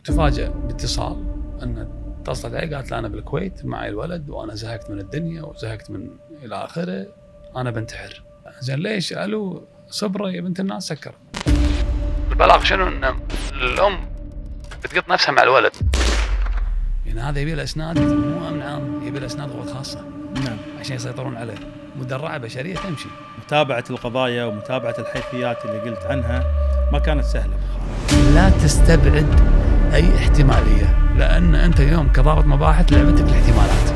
تفاجأ باتصال أن اتصلت علي قالت لي أنا بالكويت معي الولد وأنا زهقت من الدنيا وزهقت من إلى آخره، أنا بنتحر. زين ليش؟ قالوا صبرة يا بنت الناس سكر. البلاغ شنو؟ أن الأم بتقط نفسها مع الولد. يعني هذا يبي له اسناد، مو امن عام، يبي له اسناد قوات خاصه. نعم. عشان يسيطرون عليه. مدرعه بشريه تمشي. متابعه القضايا ومتابعه الحيثيات اللي قلت عنها ما كانت سهله. لا تستبعد اي احتماليه، لان انت اليوم كضابط مباحث لعبتك الاحتمالات.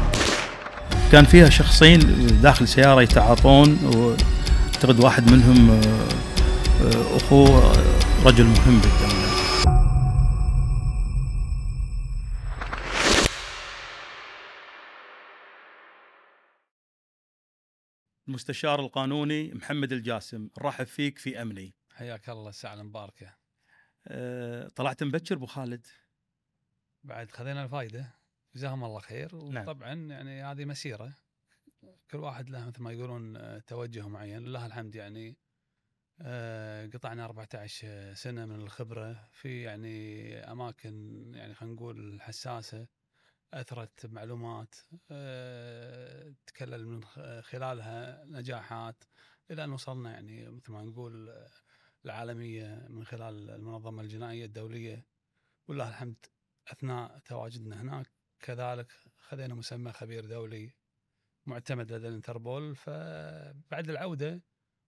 كان فيها شخصين داخل سياره يتعاطون، واعتقد واحد منهم اخوه رجل مهم بالدوله. المستشار القانوني محمد الجاسم، نرحب فيك في أمني. حياك الله، الساعة المباركة. طلعت مبكر أبو خالد؟ بعد خذينا الفايدة، جزاهم الله خير. نعم. وطبعا يعني هذه مسيرة، كل واحد له مثل ما يقولون توجه معين. لله الحمد يعني قطعنا 14 سنة من الخبرة في يعني أماكن يعني خلينا نقول حساسة، أثرت معلومات تكلل من خلالها نجاحات إلى أن وصلنا يعني مثل ما نقول العالمية من خلال المنظمة الجنائية الدولية. والله الحمد أثناء تواجدنا هناك كذلك خذينا مسمى خبير دولي معتمد لدى الانتربول. فبعد العودة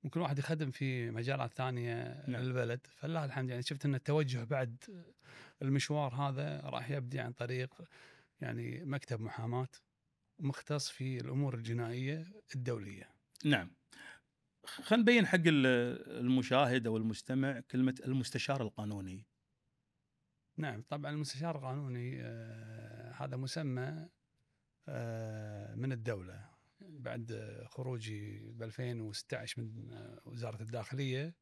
ممكن واحد يخدم في مجالات ثانية للبلد. فالله الحمد يعني شفت أن التوجه بعد المشوار هذا راح يبدي عن طريق يعني مكتب محاماة مختص في الأمور الجنائية الدولية. نعم. خلينا نبين حق المشاهد أو المستمع كلمة المستشار القانوني. نعم، طبعا المستشار القانوني هذا مسمى من الدولة بعد خروجي ب 2016 من وزارة الداخلية.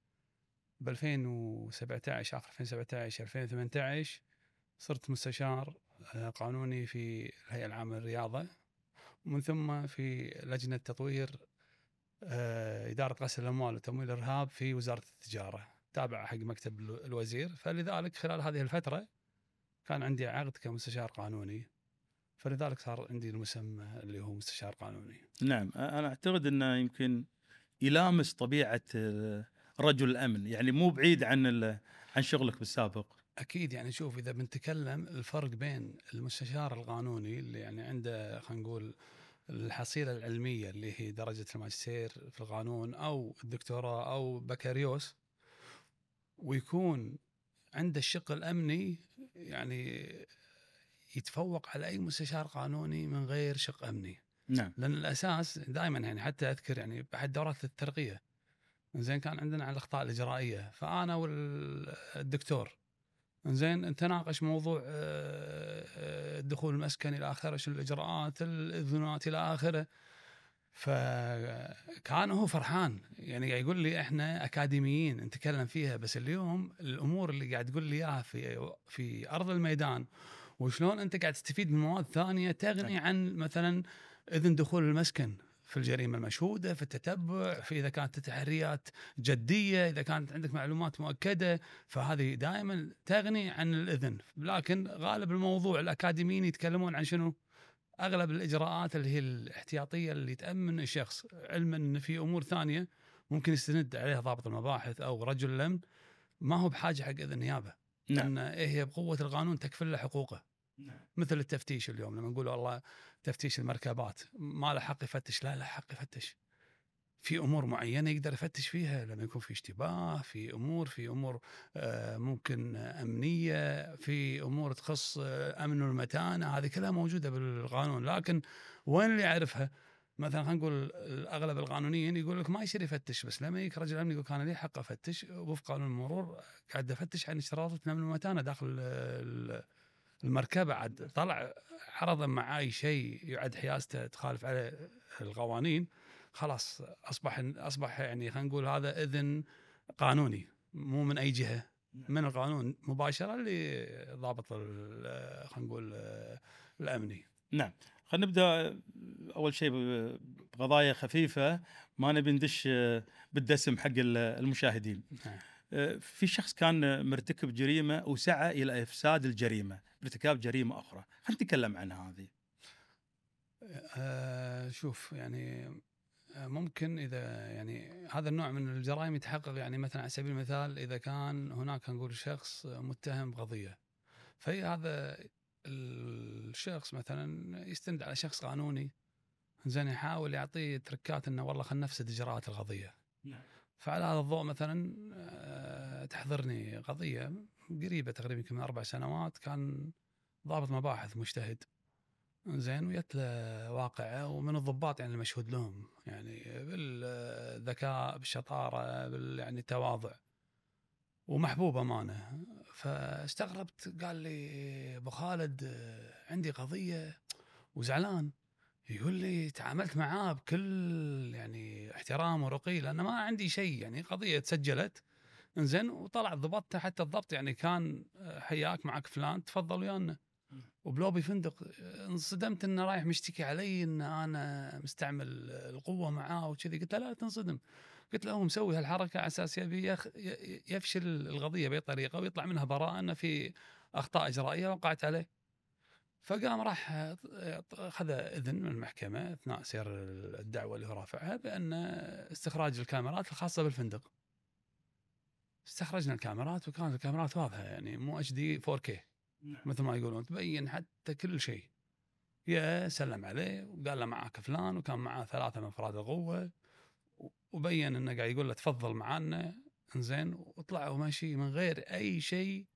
ب 2017 آخر 2017 2018 صرت مستشار قانوني في الهيئة العامة للرياضة، ومن ثم في لجنة تطوير إدارة غسل الأموال وتمويل الإرهاب في وزارة التجارة، تابعة حق مكتب الوزير. فلذلك خلال هذه الفترة كان عندي عقد كمستشار قانوني، فلذلك صار عندي المسمى اللي هو مستشار قانوني. نعم. أنا أعتقد أنه يمكن يلامس طبيعة رجل الأمن، يعني مو بعيد عن شغلك بالسابق. أكيد يعني شوف، إذا بنتكلم الفرق بين المستشار القانوني اللي يعني عنده خلينا نقول الحصيلة العلمية اللي هي درجة الماجستير في القانون أو الدكتوراه أو بكالوريوس، ويكون عنده الشق الأمني، يعني يتفوق على أي مستشار قانوني من غير شق أمني. نعم. لأن الأساس دائما يعني حتى أذكر يعني بعد دورات الترقية زين كان عندنا على الأخطاء الإجرائية، فأنا والدكتور زين نتناقش موضوع الدخول المسكن إلى آخره، شو الإجراءات، الإذنات إلى آخره. فكان هو فرحان يعني يقول لي احنا اكاديميين نتكلم فيها، بس اليوم الامور اللي قاعد تقول لي اياها في ارض الميدان، وشلون انت قاعد تستفيد من مواد ثانيه تغني عن مثلا اذن دخول المسكن في الجريمه المشهوده، في التتبع، في اذا كانت تحريات جديه، اذا كانت عندك معلومات مؤكده، فهذه دائما تغني عن الاذن. لكن غالب الموضوع الاكاديميين يتكلمون عن شنو؟ اغلب الاجراءات اللي هي الاحتياطيه اللي تامن الشخص، علما ان في امور ثانيه ممكن يستند عليها ضابط المباحث او رجل الامن ما هو بحاجه حق اذن نيابه. نعم. ان هي بقوه القانون تكفل له حقوقه. نعم. مثل التفتيش اليوم لما نقول والله تفتيش المركبات ما له حق يفتش، لا حق يفتش في امور معينه يقدر يفتش فيها لما يكون في اشتباه، في امور ممكن امنيه، في امور تخص امن المتانه، هذه كلها موجوده بالقانون. لكن وين اللي يعرفها؟ مثلا خلينا نقول اغلب القانونيين يقول لك ما يصير يفتش، بس لما يجيك رجل امن يقول كان لي حق افتش وفق قانون المرور، قاعد افتش عن اشتراطات امن المتانه داخل المركبه. عاد طلع عرضا مع اي شيء يعد حيازته تخالف عليه القوانين، خلاص اصبح يعني خلينا نقول هذا اذن قانوني مو من اي جهه، من القانون مباشره لضابط خلينا نقول الامني. نعم. خلينا نبدا اول شيء بقضايا خفيفه، ما نبي ندش بالدسم حق المشاهدين. في شخص كان مرتكب جريمة وسعى إلى إفساد الجريمة بارتكاب جريمة أخرى، خلينا نتكلم عنها هذه. شوف يعني ممكن إذا يعني هذا النوع من الجرائم يتحقق، يعني مثلا على سبيل المثال إذا كان هناك نقول شخص متهم بقضية، في هذا الشخص مثلا يستند على شخص قانوني، زين، يحاول يعطيه تركات انه والله خلينا نفسد اجراءات القضيه. نعم. فعلى هذا الضوء مثلا تحضرني قضيه قريبه تقريبا يمكن من 4 سنوات، كان ضابط مباحث مجتهد، زين، ويت له واقعه، ومن الضباط يعني المشهود لهم يعني بالذكاء بالشطاره يعني التواضع ومحبوب امانه. فاستغربت، قال لي ابو خالد عندي قضيه وزعلان. يقول لي تعاملت معاه بكل يعني احترام ورقي، لأن ما عندي شيء، يعني قضية تسجلت انزين وطلع ضبطته، حتى الضبط يعني كان حياك معك فلان تفضل ويانا، وبلوبي فندق. انصدمت انه رايح مشتكي علي ان انا مستعمل القوه معاه وكذي. قلت له لا تنصدم، قلت له هو مسوي هالحركه على اساس يبي يفشل القضيه باي طريقه ويطلع منها براءه ان في اخطاء اجرائيه وقعت عليه. فقام راح اخذ اذن من المحكمه اثناء سير الدعوه اللي هو رافعها بان استخراج الكاميرات الخاصه بالفندق. استخرجنا الكاميرات، وكانت الكاميرات واضحه، يعني مو اتش دي 4K مثل ما يقولون، تبين حتى كل شيء. يا سلم عليه وقال له معك فلان، وكان معاه 3 من افراد القوه، وبين انه قاعد يقول له تفضل معانا، انزين، وطلع وماشي من غير اي شيء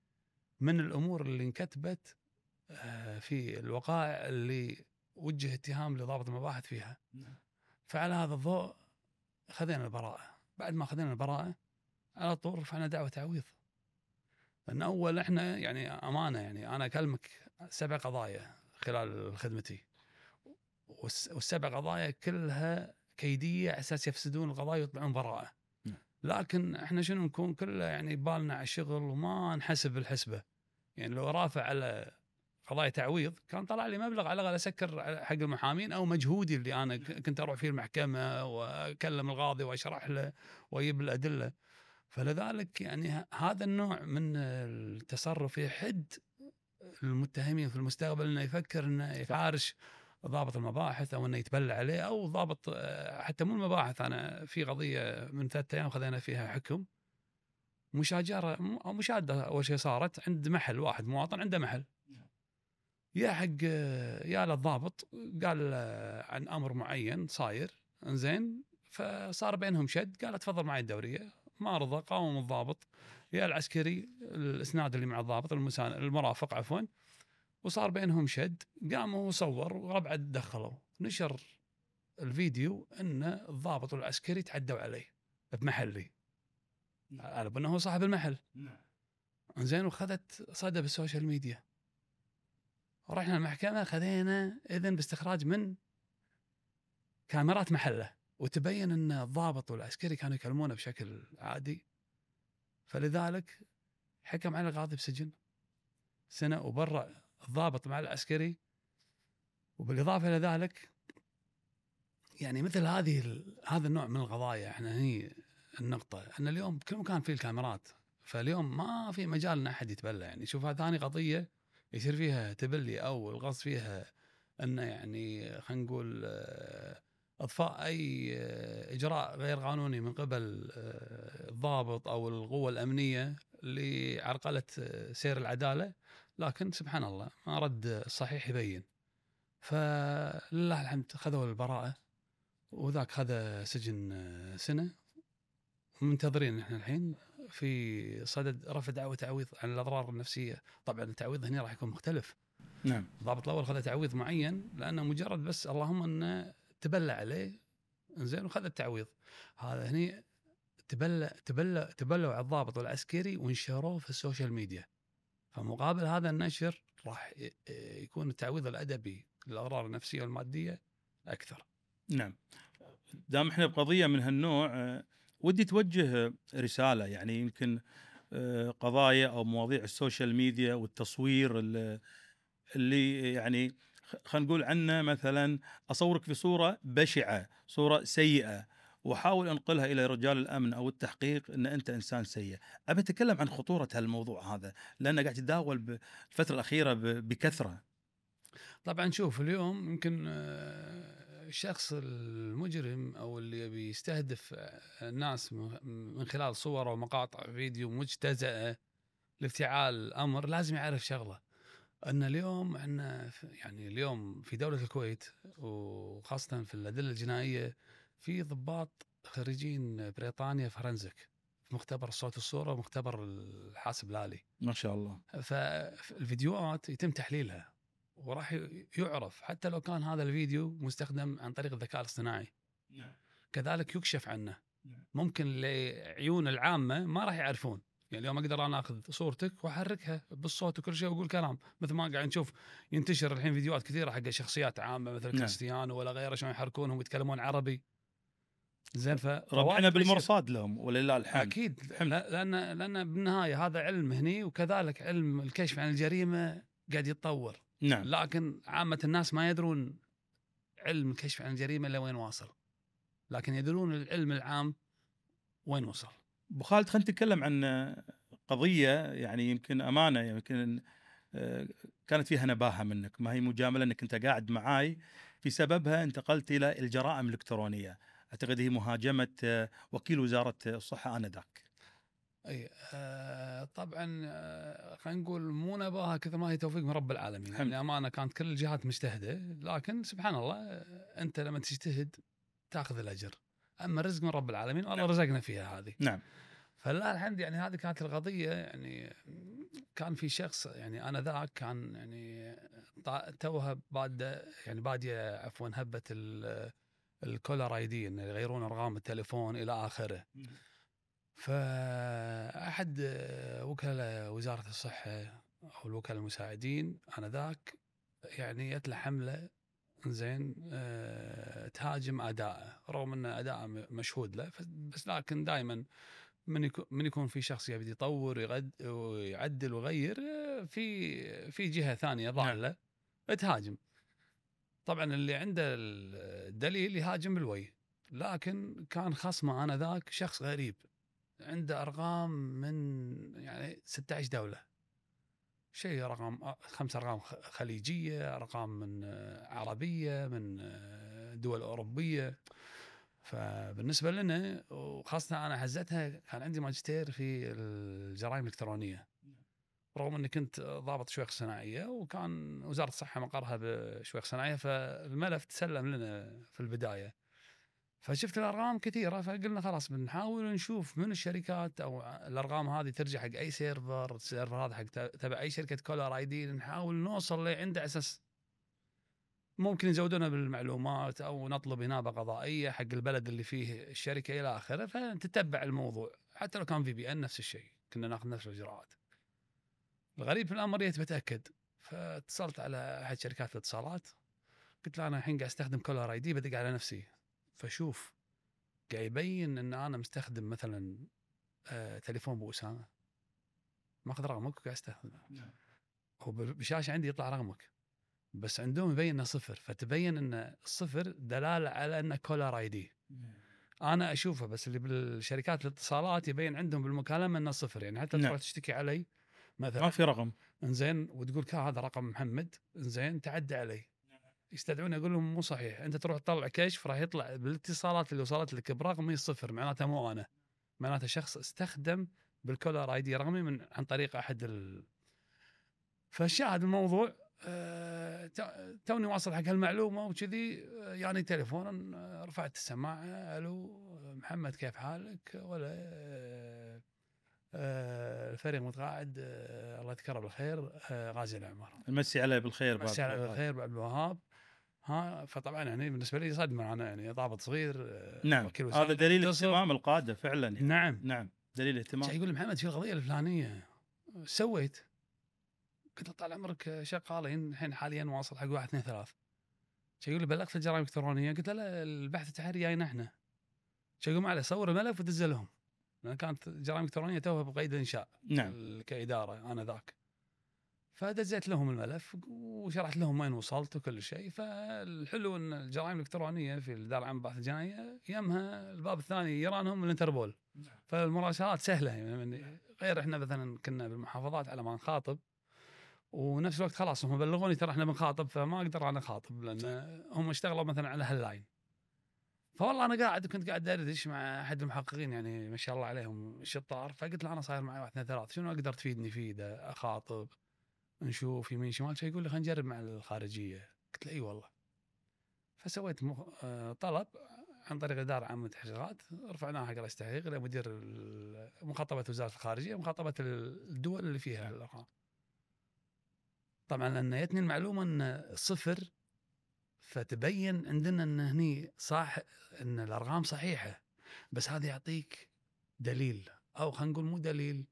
من الامور اللي انكتبت في الوقائع اللي وجه اتهام لضابط المباحث فيها. فعلى هذا الضوء خذينا البراءة. بعد ما خذينا البراءة على طول رفعنا دعوة تعويض، لأن أول إحنا يعني أمانة، يعني أنا أكلمك 7 قضايا خلال خدمتي، والسبع قضايا كلها كيدية على أساس يفسدون القضايا ويطلعون براءة. لكن إحنا شنو نكون كله يعني بالنا على الشغل وما نحسب الحسبة. يعني لو رافع على قضايا تعويض كان طلع لي مبلغ على الاقل اسكر حق المحامين، او مجهودي اللي انا كنت اروح فيه المحكمه واكلم القاضي واشرح له واجيب الادله. فلذلك يعني هذا النوع من التصرف يحد المتهمين في المستقبل انه يفكر انه يحارش ضابط المباحث، او انه يتبلى عليه، او ضابط حتى مو المباحث. انا في قضيه من 3 ايام خذينا فيها حكم مشاجره او مشاده، اول شيء صارت عند محل، واحد مواطن عنده محل، يا حق يا للضابط قال عن امر معين صاير، انزين، فصار بينهم شد، قال تفضل معي الدوريه، ما رضى، قاوم الضابط، يا العسكري الاسناد اللي مع الضابط المرافق عفوا، وصار بينهم شد، قاموا وصور وربعه دخلوا، نشر الفيديو ان الضابط والعسكري تعدوا عليه بمحلي على انه هو صاحب المحل، انزين، وخذت صدى بالسوشيال ميديا. ورحنا المحكمة خذينا إذن باستخراج من كاميرات محله، وتبين أن الضابط والعسكري كانوا يكلمونه بشكل عادي. فلذلك حكم على القاضي بسجن 1 سنة، وبرأ الضابط مع العسكري. وبالإضافة إلى ذلك يعني مثل هذا النوع من القضايا، احنا هي النقطة أن اليوم بكل مكان فيه الكاميرات، فاليوم ما في مجال أن أحد يتبلى. يعني شوف، هذه ثاني قضية يصير فيها تبلي، أو القصد فيها أنه يعني خلينا نقول إضفاء أي إجراء غير قانوني من قبل الضابط أو القوة الأمنية لعرقلة سير العدالة. لكن سبحان الله ما رد الصحيح يبين. فلله الحمد خذوا البراءة، وذاك خذ سجن 1 سنة، ومنتظرين احنا الحين في صدد رفع دعوة تعويض عن الأضرار النفسية. طبعا التعويض هنا راح يكون مختلف. نعم. الضابط الأول خذ تعويض معين لأنه مجرد بس اللهم أنه تبلى عليه، انزين، وخذ التعويض. هذا هني تبلوا على الضابط والعسكري ونشروه في السوشيال ميديا. فمقابل هذا النشر راح يكون التعويض الأدبي للأضرار النفسية والمادية أكثر. نعم. دام احنا بقضية من هالنوع، ودي توجه رسالة، يعني يمكن قضايا أو مواضيع السوشيال ميديا والتصوير اللي يعني خلينا نقول عنه مثلا أصورك في صورة بشعة، صورة سيئة، واحاول انقلها الى رجال الامن او التحقيق ان انت انسان سيء. ابي اتكلم عن خطوره هالموضوع هذا لانه قاعد يتداول بالفتره الاخيره بكثره. طبعا شوف اليوم يمكن الشخص المجرم او اللي يبي يستهدف الناس من خلال صور ومقاطع فيديو مجتزأة لافتعال الامر لازم يعرف شغله، ان اليوم احنا يعني اليوم في دوله الكويت وخاصه في الادله الجنائيه في ضباط خريجين بريطانيا فرنسك في مختبر الصوت والصوره ومختبر الحاسب الآلي. ما شاء الله. فالفيديوهات يتم تحليلها وراح يعرف حتى لو كان هذا الفيديو مستخدم عن طريق الذكاء الاصطناعي. نعم. كذلك يكشف عنه. نعم. ممكن لعيون العامه ما راح يعرفون. يعني اليوم اقدر انا اخذ صورتك واحركها بالصوت وكل شيء واقول كلام مثل ما قاعد نشوف ينتشر الحين فيديوهات كثيره حق شخصيات عامه مثل نعم. كريستيانو ولا غيره شلون يحركونهم ويتكلمون عربي. زين ربعنا بالمرصاد لهم ولله الحمد. اكيد لان بالنهايه هذا علم هني وكذلك علم الكشف عن الجريمه قاعد يتطور. نعم. لكن عامه الناس ما يدرون علم الكشف عن الجريمه لوين واصل، لكن يدرون العلم العام وين وصل. ابو خالد خلينا نتكلم عن قضيه يعني يمكن امانه يمكن كانت فيها نباهه منك، ما هي مجامله انك انت قاعد معاي في سببها انتقلت الى الجرائم الالكترونيه. اعتقد هي مهاجمه وكيل وزاره الصحه انذاك. اي طبعا خلينا نقول مو نباهه كثر ما هي توفيق من رب العالمين. يعني امانه كانت كل الجهات مجتهده، لكن سبحان الله انت لما تجتهد تاخذ الاجر، اما الرزق من رب العالمين والله رزقنا فيها هذه. نعم. فلله الحمد يعني هذه كانت القضيه. يعني كان في شخص يعني انا ذاك كان يعني توها باديه عفوا هبه الكولر اي دي، انه يغيرون ارقام التليفون الى اخره. فأحد وكلاء وزارة الصحة أو الوكلاء المساعدين آنذاك يعني جت له حملة زين تهاجم أداءه، رغم أن أداءه مشهود له، بس لكن دائما من يكون في شخص يبي يطور ويعدل ويغير في جهة ثانية ضالة تهاجم. طبعا اللي عنده الدليل يهاجم بالوجه، لكن كان خصمه آنذاك شخص غريب عنده ارقام من يعني 16 دوله، شيء رقم 5 ارقام خليجيه، ارقام من عربيه، من دول اوروبيه. فبالنسبه لنا وخاصه انا حزتها كان عندي ماجستير في الجرائم الالكترونيه، رغم اني كنت ضابط شويخ صناعيه وكان وزاره الصحه مقرها بشويخ صناعيه، فالملف تسلم لنا في البدايه. فشفت الارقام كثيره، فقلنا خلاص بنحاول نشوف من الشركات او الارقام هذه ترجع حق اي سيرفر، السيرفر هذا حق تبع اي شركه كولر اي دي، نحاول نوصل لعنده اساس ممكن يزودونا بالمعلومات او نطلب انابه قضائيه حق البلد اللي فيه الشركه الى اخره. فتتبع الموضوع حتى لو كان VPN نفس الشيء، كنا ناخذ نفس الاجراءات. الغريب في الامر جيت بتاكد، فاتصلت على احد شركات الاتصالات، قلت له انا الحين قاعد استخدم كولر اي دي بدق على نفسي، فشوف قاعد يبين ان انا مستخدم مثلا تليفون ابو اسامه، ماخذ رقمك وقاعد استخدمه. هو بشاشه عندي يطلع رقمك، بس عندهم يبين انه صفر، فتبين ان الصفر دلاله على انه كولر اي دي. انا اشوفه، بس اللي بالشركات الاتصالات يبين عندهم بالمكالمه انه صفر، يعني حتى تروح تشتكي علي مثلا ما في رقم انزين وتقول هذا رقم محمد انزين تعدى علي، يستدعون يقول لهم مو صحيح، انت تروح تطلع كشف راح يطلع بالاتصالات اللي وصلت لك برقمي صفر، معناته مو انا، معناته شخص استخدم بالكولر اي دي رقمي عن طريق احد فالشاهد الموضوع توني واصل حق هالمعلومه وكذي يعني تليفون رفعت السماعه، الو محمد كيف حالك؟ ولا الفريق متقاعد الله يذكره بالخير غازي العمر، مسي عليه بالخير. مسي عليه بالخير بعد الوهاب. ها فطبعا يعني بالنسبه لي صدمه، انا يعني ضابط صغير. نعم هذا دليل اهتمام القاده فعلا يعني. نعم دليل اهتمام. يقول محمد في القضيه الفلانيه سويت، قلت له طال عمرك شغالين الحين حاليا واصل حق 1 2 3. يقول لي بلغت الجرائم الالكترونيه، قلت له لا البحث التحري جاينا احنا. يقول ما عليه صور الملف ودز لهم، لان كانت الجرائم الالكترونيه توها بقيد الانشاء. نعم. كاداره انا ذاك. فدزيت لهم الملف وشرحت لهم وين وصلت وكل شيء. فالحلو ان الجرائم الالكترونيه في الاداره العامه للبحث الجنائيه يمها الباب الثاني يرانهم الانتربول. فالمراسلات سهله يعني غير احنا مثلا كنا بالمحافظات على ما نخاطب، ونفس الوقت خلاص هم بلغوني ترى احنا بنخاطب، فما اقدر انا اخاطب لان هم اشتغلوا مثلا على هاللاين. فوالله انا كنت قاعد ادردش مع احد المحققين يعني ما شاء الله عليهم شطار، فقلت له انا صاير معي 1 2 3 شنو اقدر تفيدني فيه اذا اخاطب نشوف يمين شمال شيء. يقول لي خلينا نجرب مع الخارجيه. قلت له اي والله. فسويت طلب عن طريق الاداره العامه للتحقيقات، رفعناه حق رئيس التحقيق لمدير مخاطبه وزاره الخارجيه ومخاطبه الدول اللي فيها الارقام. طبعا لان جتني المعلومه ان صفر، فتبين عندنا ان هني صح ان الارقام صحيحه، بس هذا يعطيك دليل، او خلينا نقول مو دليل،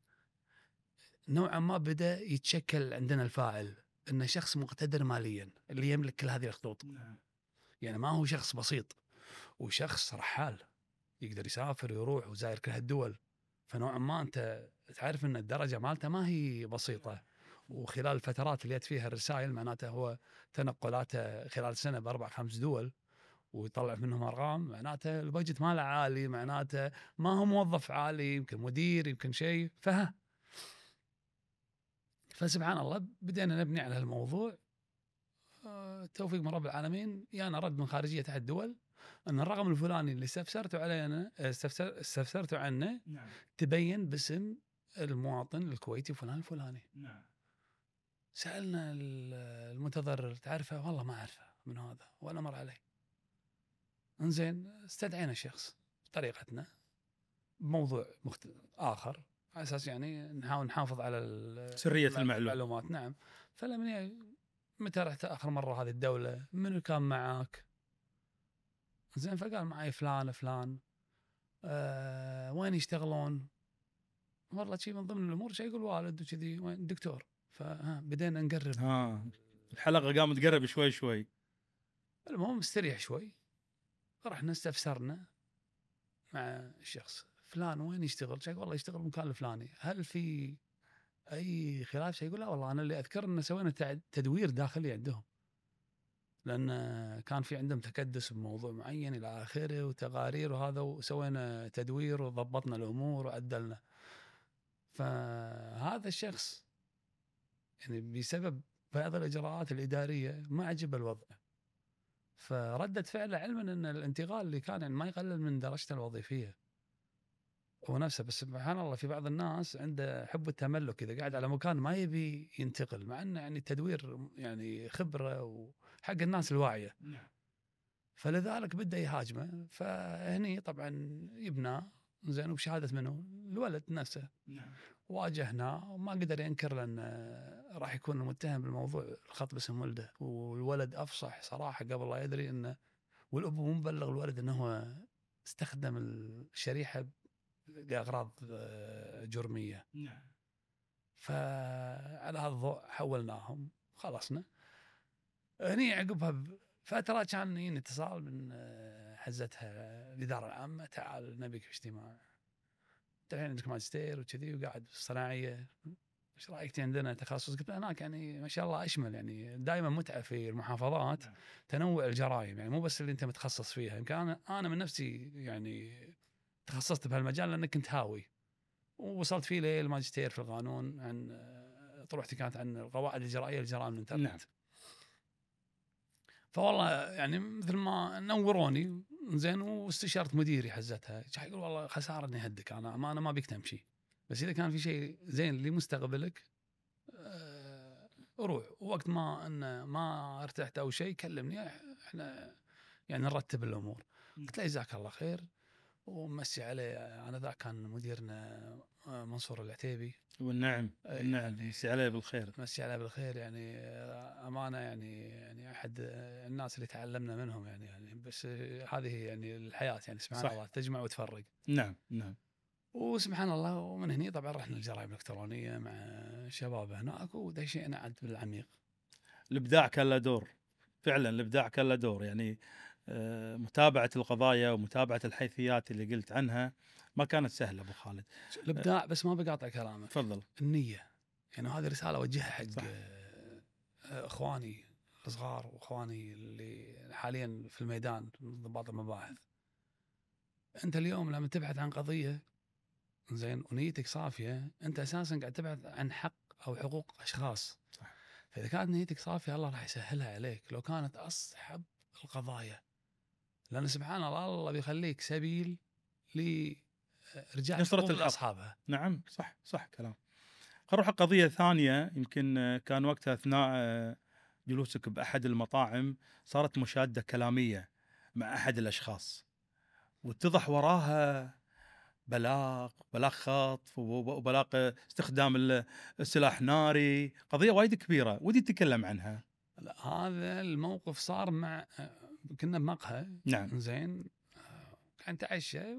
نوعا ما بدا يتشكل عندنا الفاعل انه شخص مقتدر ماليا اللي يملك كل هذه الخطوط. يعني ما هو شخص بسيط، وشخص رحال يقدر يسافر ويروح وزاير كل هالدول. فنوعا ما انت تعرف ان الدرجه مالته ما هي بسيطه. وخلال الفترات اللي جت فيها الرسائل معناته هو تنقلاته خلال سنه باربع خمس دول ويطلع منهم ارقام، معناته البجت ماله عالي، معناته ما هو موظف عالي، يمكن مدير يمكن شيء. فسبحان الله بدينا نبني على الموضوع. توفيق من رب العالمين يانا رد من خارجيه احد الدول ان الرقم الفلاني اللي استفسرتوا عنه تبين باسم المواطن الكويتي فلان الفلاني. سالنا المتضرر تعرفه؟ والله ما اعرفه من هذا ولا مر علي. انزين استدعينا الشخص بطريقتنا بموضوع اخر على اساس يعني نحاول نحافظ على سريه المعلومات. نعم. فلما متى رحت اخر مره هذه الدوله؟ منو كان معاك؟ زين فقال معي فلان. وين يشتغلون؟ والله شيء من ضمن الامور شيء يقول والد وكذي. وين دكتور؟ فبدينا نقرب. الحلقه قامت تقرب شوي شوي. المهم استريح شوي، رحنا استفسرنا مع الشخص فلان وين يشتغل؟ شيء والله يشتغل مكان الفلاني. هل في اي خلاف؟ شيء يقول لا والله انا اللي اذكر ان سوينا تدوير داخلي عندهم، لان كان في عندهم تكدس بموضوع معين الى اخره وتقارير وهذا، وسوينا تدوير وضبطنا الامور وعدلنا. فهذا الشخص يعني بسبب بعض الاجراءات الاداريه ما عجب الوضع، فردت فعله علما ان الانتقال اللي كان يعني ما يقلل من درجته الوظيفيه هو نفسه. بس سبحان الله في بعض الناس عنده حب التملك، اذا قاعد على مكان ما يبي ينتقل، مع انه يعني التدوير يعني خبره وحق الناس الواعيه. فلذلك بدا يهاجمه. فهني طبعا يبنى زين وبشهاده منه الولد نفسه. واجهناه وما قدر ينكر لان راح يكون المتهم بالموضوع الخط باسم ولده، والولد افصح صراحه قبل لا يدري انه، والاب مو مبلغ الولد انه هو استخدم الشريحه لاغراض جرميه. فعلى هذا الضوء حولناهم خلصنا. هني عقبها بفتره كان يجيني اتصال من حزتها الاداره العامه، تعال نبيك في اجتماع، انت الحين عندك ماجستير وكذي وقاعد في الصناعيه، ايش رايك عندنا تخصص؟ قلت له هناك يعني ما شاء الله اشمل، يعني دائما متعه في المحافظات تنوع الجرائم، يعني مو بس اللي انت متخصص فيها. يمكن انا من نفسي يعني تخصصت بهالمجال لان كنت هاوي، ووصلت فيه للماجستير في القانون. عن طروحتي كانت عن القواعد الإجرائية لجرائم الانترنت. فوالله يعني مثل ما نوروني زين، واستشرت مديري حزتها، يقول والله خساره اني اهدك، انا ما بيك تمشي، بس اذا كان في شيء زين لمستقبلك روح، ووقت ما ان ما ارتحت او شيء كلمني، احنا يعني نرتب الامور. قلت له جزاك الله خير ومسي عليه. انا ذاك كان مديرنا منصور العتيبي، والنعم يعني مسي عليه بالخير. مسي عليه بالخير، يعني امانه يعني احد الناس اللي تعلمنا منهم يعني بس هذه يعني الحياه، يعني سبحان الله تجمع وتفرق. نعم. وسبحان الله. ومن هنا طبعا رحنا الجرائم الالكترونيه مع شباب هناك ودشينا عاد بالعميق. الابداع كان له دور فعلا، الابداع كان له دور، يعني متابعه القضايا ومتابعه الحيثيات اللي قلت عنها ما كانت سهله ابو خالد. الابداع بس ما بقاطع كلامك. تفضل. النيه، يعني هذه رساله اوجهها حق اخواني الصغار واخواني اللي حاليا في الميدان ضباط المباحث، انت اليوم لما تبحث عن قضيه زين ونيتك صافيه، انت اساسا قاعد تبحث عن حق او حقوق اشخاص. صح. فاذا كانت نيتك صافيه الله راح يسهلها عليك لو كانت اصعب القضايا، لان سبحان الله الله بيخليك سبيل لرجال نصرة حقوق الحق. لاصحابها. نعم صح كلام. خلينا نروح قضية ثانية. يمكن كان وقتها أثناء جلوسك بأحد المطاعم صارت مشادة كلامية مع أحد الأشخاص، واتضح وراها بلاغ خطف وبلاغ استخدام السلاح ناري. قضية وايد كبيرة ودي تتكلم عنها. لا، هذا الموقف صار مع كنا بمقهى نعم. زين، كان نتعشى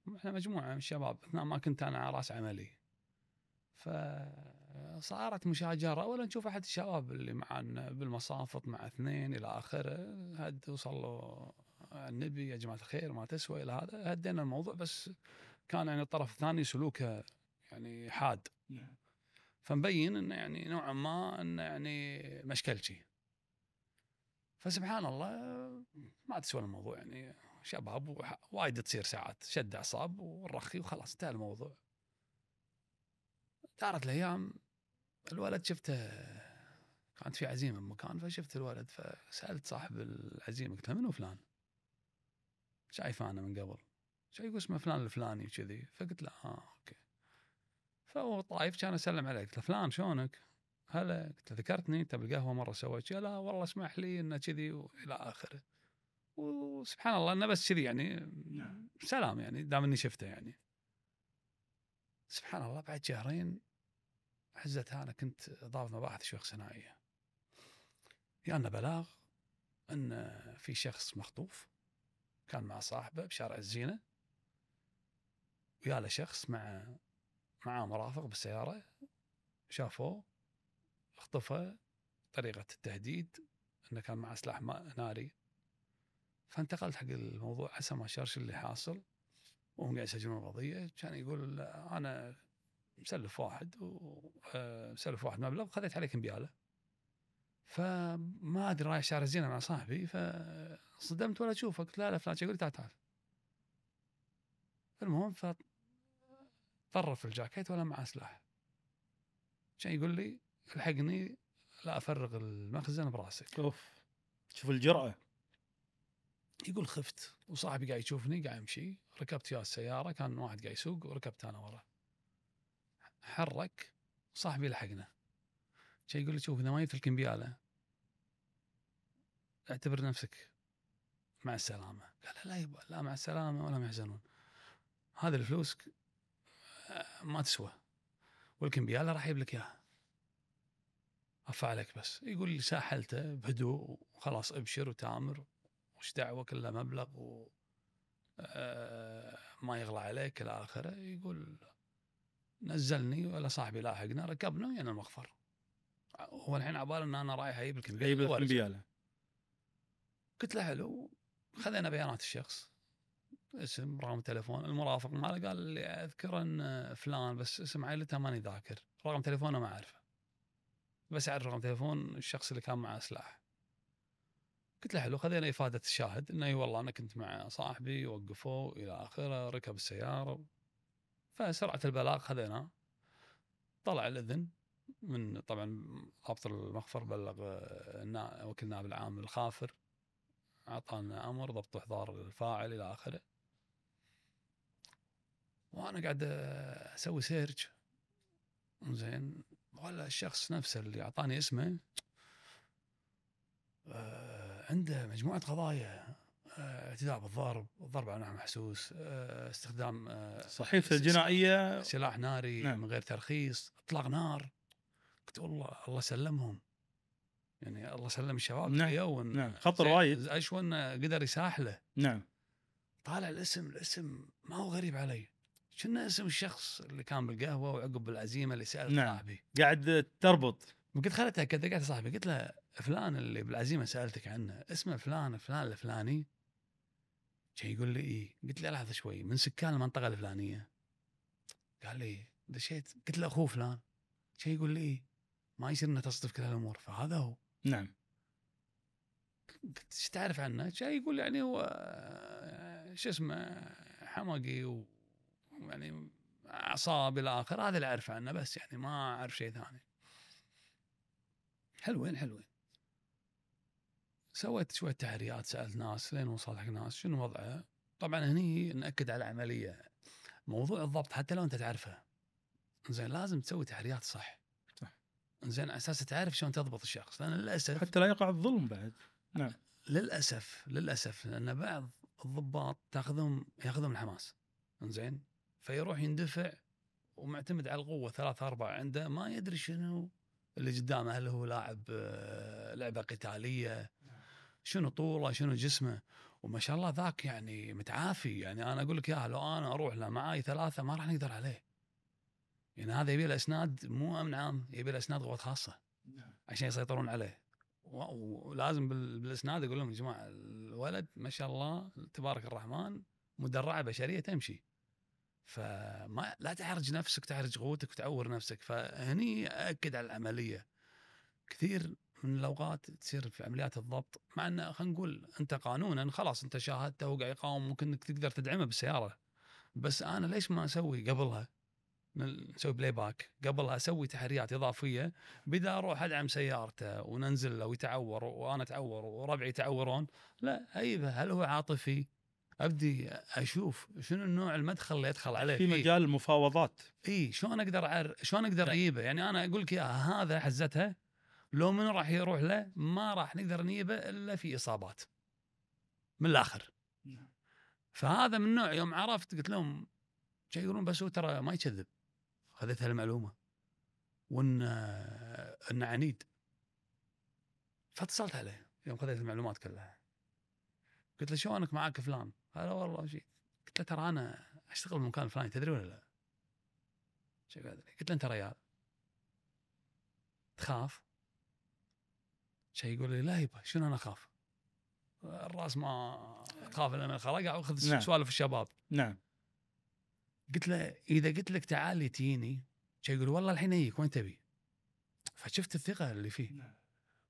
واحنا مجموعه من الشباب اثناء ما كنت انا على راس عملي، فصارت مشاجره. اولا نشوف احد الشباب اللي معنا بالمصافط مع اثنين الى اخره، هد وصل له النبي يا جماعه الخير ما تسوى الى هذا، هدينا الموضوع، بس كان يعني الطرف الثاني سلوكه يعني حاد، فمبين انه يعني نوعا ما انه يعني مشكلتي. فسبحان الله ما تسوى الموضوع، يعني شباب وايد تصير ساعات شد اعصاب والرخي وخلاص انتهى الموضوع. دارت الايام، الولد شفته كانت في عزيمه بمكان، فشفت الولد فسالت صاحب العزيمه قلت له منو فلان؟ شايفه انا من قبل، شو يقول اسمه فلان الفلاني وكذي، فقلت له اوكي. فهو طايف كان اسلم عليه، قلت له فلان شلونك؟ هلا، قلت له ذكرتني انت بالقهوه مره سويت شيء؟ لا والله اسمح لي انه كذي والى اخره. وسبحان الله انه بس كذي يعني سلام، يعني دام اني شفته يعني. سبحان الله بعد شهرين حزتها انا كنت ضابط مباحث شؤون صناعيه، جانا بلاغ ان في شخص مخطوف كان مع صاحبه بشارع الزينه، ويا له شخص معاه مرافق بالسياره، شافوه اخطفه. طريقه التهديد انه كان معه سلاح ناري. فانتقلت حق الموضوع حسب ما شاف شو اللي حاصل، وهم قاعد يسجلون القضيه. كان يقول انا مسلف واحد ومسلف واحد مبلغ وخذيت عليه كمبياله، فما ادري رايح شارع الزينه مع صاحبي فصدمت ولا اشوفه، قلت لا فلان، يقول لي تعال. المهم طرف الجاكيت ولا معه سلاح، كان يقول لي الحقني لا افرغ المخزن براسك. اوف، شوف الجرأة. يقول خفت وصاحبي قاعد يشوفني قاعد يمشي، ركبت وياه السياره، كان واحد قاعد يسوق وركبت انا ورا، حرك صاحبي لحقنا. كان يقول لي شوف اذا ما جبت الكمبياله اعتبر نفسك مع السلامه. قال لا يبا لا مع السلامه ولا يحزنون، هذه الفلوس ما تسوى، والكمبياله راح يجيب لك اياها، افا عليك بس. يقول لي ساحلته بهدوء وخلاص ابشر وتامر، وش دعوه كله مبلغ و ما يغلى عليك الى اخره. يقول نزلني ولا صاحبي لاحقنا، ركبنا ويانا المخفر. هو الحين عباله ان انا رايح اجيب الكمبياله. قلت له حلو. خذينا بيانات الشخص، اسم، رقم تليفون، المرافق ماله قال لي اذكر ان فلان، بس اسم عائلته ماني ذاكر، رقم تليفونه ما اعرفه، بس اعرف رقم تليفون الشخص اللي كان معه سلاح. قلت له حلو. خذينا افاده الشاهد انه والله انا كنت مع صاحبي وقفوه الى اخره، ركب السياره. فسرعه البلاغ خذيناه، طلع الاذن من طبعا ضابط المخفر، بلغ وكيل النائب العام الخافر، اعطانا امر ضبط احضار الفاعل الى اخره. وانا قاعد اسوي سيرج زين، ولا الشخص نفسه اللي اعطاني اسمه عنده مجموعه قضايا، اعتداء بالضرب، الضرب على نحو محسوس، استخدام صحيفة جنائية، سلاح ناري نعم. من غير ترخيص، اطلاق نار. قلت والله الله سلمهم، يعني الله سلم الشباب. نعم. نعم، خطر وايد. اشوى انه قدر يساحله. نعم. طالع الاسم ما هو غريب علي، شنو اسم الشخص اللي كان بالقهوه وعقب بالعزيمه اللي سال نعم. صاحبي. قاعد تربط. قلت خليني اتاكد، قاعد صاحبي قلت له فلان اللي بالعزيمه سالتك عنه اسمه فلان الفلاني؟ شي يقول لي ايه. قلت له لحظه شوي، من سكان المنطقه الفلانيه؟ قال لي دشيت. قلت له اخوه فلان؟ شي يقول لي ايه. ما يصير انه تصدف كل هالامور، فهذا هو. نعم. قلت ايش تعرف عنه؟ شيء يقول يعني هو شو اسمه حمقي ويعني اعصاب الى اخره، هذا اللي اعرف عنه بس، يعني ما اعرف شيء ثاني. حلوين. سويت شويه تحريات، سالت ناس لين وصل حق ناس شنو وضعه. طبعا هني ناكد على العمليه، موضوع الضبط حتى لو انت تعرفه زين لازم تسوي تحريات صح زين على اساس تعرف شلون تضبط الشخص، لان للاسف حتى لا يقع الظلم بعد. نعم. للاسف لان بعض الضباط ياخذهم الحماس زين، فيروح يندفع ومعتمد على القوه 3-4 عنده، ما يدري شنو اللي قدامه، هل هو لاعب لعبه قتاليه، شنو طوله، شنو جسمه. وما شاء الله ذاك يعني متعافي، يعني انا اقول لك يا لو انا اروح له معاي 3 ما راح نقدر عليه. يعني هذا يبي له اسناد مو امن عام، يبي له اسناد قوات خاصه عشان يسيطرون عليه. ولازم بالاسناد اقول لهم يا جماعه الولد ما شاء الله تبارك الرحمن مدرعه بشريه تمشي، فما لا تحرج نفسك، تحرج قوتك وتعور نفسك. فهني اكد على العمليه. كثير من الاوقات تصير في عمليات الضبط، مع انه خلينا نقول انت قانونا خلاص انت شاهدته وقاعد يقاوم، ممكن انك تقدر تدعمه بالسياره، بس انا ليش ما اسوي قبلها، نسوي بلاي باك قبلها، اسوي تحريات اضافيه، بدأ اروح ادعم سيارته وننزل له ويتعور وانا اتعور وربعي يتعورون، لا ايبه هل هو عاطفي، ابدي اشوف شنو النوع المدخل اللي ادخل عليه في فيه. مجال المفاوضات. شلون اقدر شلون اقدر اجيبه. يعني انا اقول لك اياها هذا حزتها، لو من راح يروح له ما راح نقدر نجيبه الا في اصابات من الاخر. فهذا من نوع يوم عرفت قلت لهم شيء يقولون بس هو ترى ما يكذب، خذيت هالمعلومه وان انه عنيد. فاتصلت عليه يوم خذيت المعلومات كلها، قلت له شلونك معاك فلان؟ قال والله شيء. قلت له ترى انا اشتغل بمكان فلاني تدري ولا لا؟ شو قال لي؟ قلت له انت ريال تخاف؟ شيء يقول لي لا يبا شنو انا اخاف؟ الراس ما اخاف الا من الخلق، اخذ نعم. سوالف الشباب. نعم. قلت له اذا قلت لك تعال تجيني، شيء يقول والله الحين اجيك وين تبي؟ فشفت الثقه اللي فيه،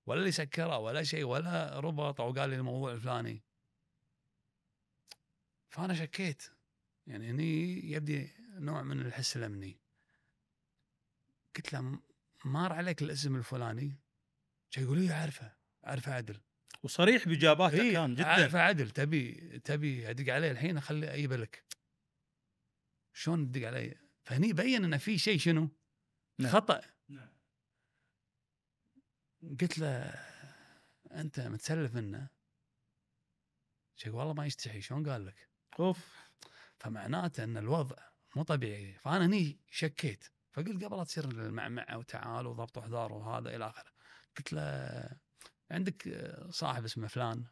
ولا اللي سكره ولا شيء ولا ربط او قال لي الموضوع الفلاني. فانا شكيت، يعني هني يبدي نوع من الحس الامني. قلت له مار عليك الاسم الفلاني؟ شيء يقول لي اعرفه عدل. وصريح باجاباته كان جدا. اعرفه عدل، تبي ادق عليه الحين اخلي اجيبه لك؟ شلون تدق علي؟ فهني بين ان في شيء شنو؟ نعم. خطأ. قلت له انت متسلف منه؟ شيء والله ما يستحي. شلون قال لك؟ اوف. فمعناته ان الوضع مو طبيعي. فانا هني شكيت، فقلت قبل لا تصير المعمعه وتعال وضبط وحضار وهذا الى اخره، قلت له عندك صاحب اسمه فلان؟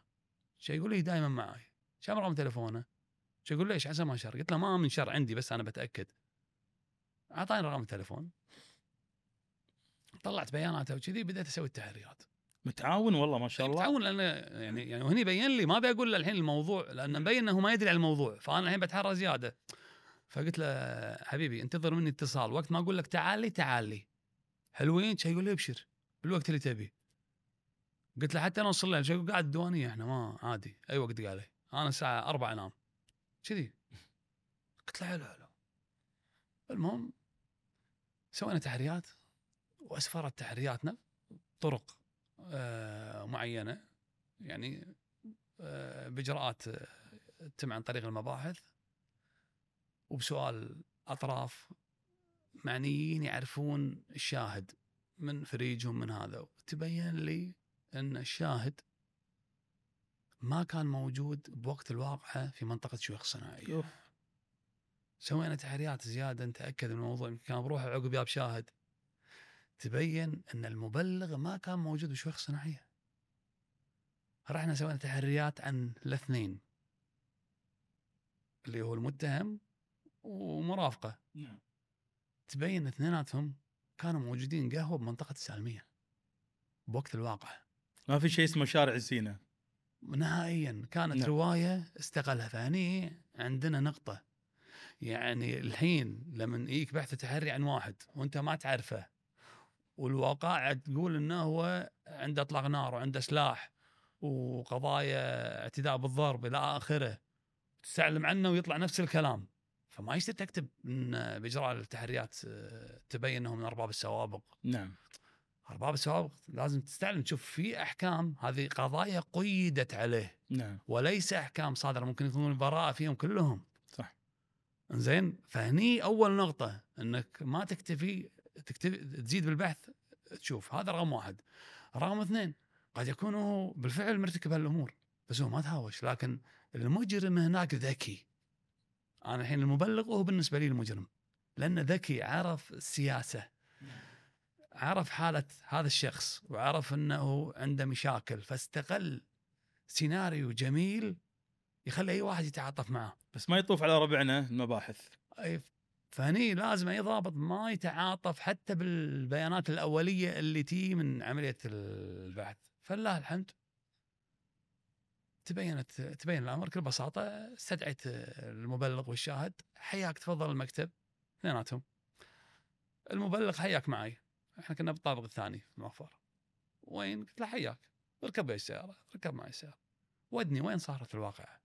شيء يقول لي دائما معي. شام رقم تليفونه؟ شيء يقول ليش عسى ما شر؟ قلت له ما من شر عندي بس انا بتاكد. اعطاني رقم التليفون، طلعت بياناته وكذي، بديت اسوي التحريات. متعاون والله ما شاء الله. متعاون لانه يعني وهني بين لي، ما بيقول له الحين الموضوع لان مبين انه ما يدري على الموضوع، فانا الحين بتحرى زياده. فقلت له حبيبي انتظر مني اتصال، وقت ما اقول لك تعال لي حلوين. شيء يقول لي ابشر بالوقت اللي تبي. قلت له حتى نوصل له، شيء قاعد الديوانيه احنا ما عادي اي وقت قال لي انا الساعه 4 انام كذي. قلت له حلو. المهم سوينا تحريات، واسفرت تحرياتنا طرق معينه، يعني باجراءات تتم عن طريق المباحث، وبسؤال اطراف معنيين يعرفون الشاهد من فريجهم من هذا. تبين لي ان الشاهد ما كان موجود بوقت الواقعه في منطقه شيوخ صناعيه. سوينا تحريات زياده نتاكد من الموضوع، كان بروحه عقب ياب شاهد، تبين ان المبلغ ما كان موجود بشيوخ صناعيه. رحنا سوينا تحريات عن الاثنين اللي هو المتهم ومرافقه. نعم. تبين اثنيناتهم كانوا موجودين قهوه بمنطقه السالميه بوقت الواقع. ما في شيء اسمه شارع سينا نهائيا. كانت نعم. روايه استغلها. فهني عندنا نقطه، يعني الحين لما يجيك بحث تحري عن واحد وانت ما تعرفه والوقائع تقول انه هو عنده اطلاق نار وعنده سلاح وقضايا اعتداء بالضرب الى اخره، تستعلم عنه ويطلع نفس الكلام، فما يصير تكتب ان باجراء التحريات تبين انه من ارباب السوابق. نعم. ارباب السوابق لازم تستعلم تشوف في احكام، هذه قضايا قيدت عليه نعم. وليس احكام صادره ممكن يكون براءه فيهم كلهم. صح. زين، فهني اول نقطه انك ما تكتفي تزيد بالبحث تشوف، هذا رقم واحد. رقم اثنين، قد يكون هو بالفعل مرتكب هالامور بس هو ما تهاوش، لكن المجرم هناك ذكي. انا الحين المبلغ وهو بالنسبه لي المجرم، لانه ذكي، عرف السياسه، عرف حاله هذا الشخص وعرف انه عنده مشاكل، فاستغل سيناريو جميل يخلي اي واحد يتعاطف معه. بس ما يطوف على ربعنا المباحث. أي، فهني لازم اي ضابط ما يتعاطف حتى بالبيانات الاوليه اللي تي من عمليه البحث. فلله الحمد تبين الامر بكل بساطه. استدعيت المبلغ والشاهد، حياك تفضل المكتب اثنيناتهم. المبلغ حياك معي، احنا كنا بالطابق الثاني في المخفر. وين؟ قلت له حياك، اركب السياره، ركب معي السياره، ودني وين صارت الواقعه.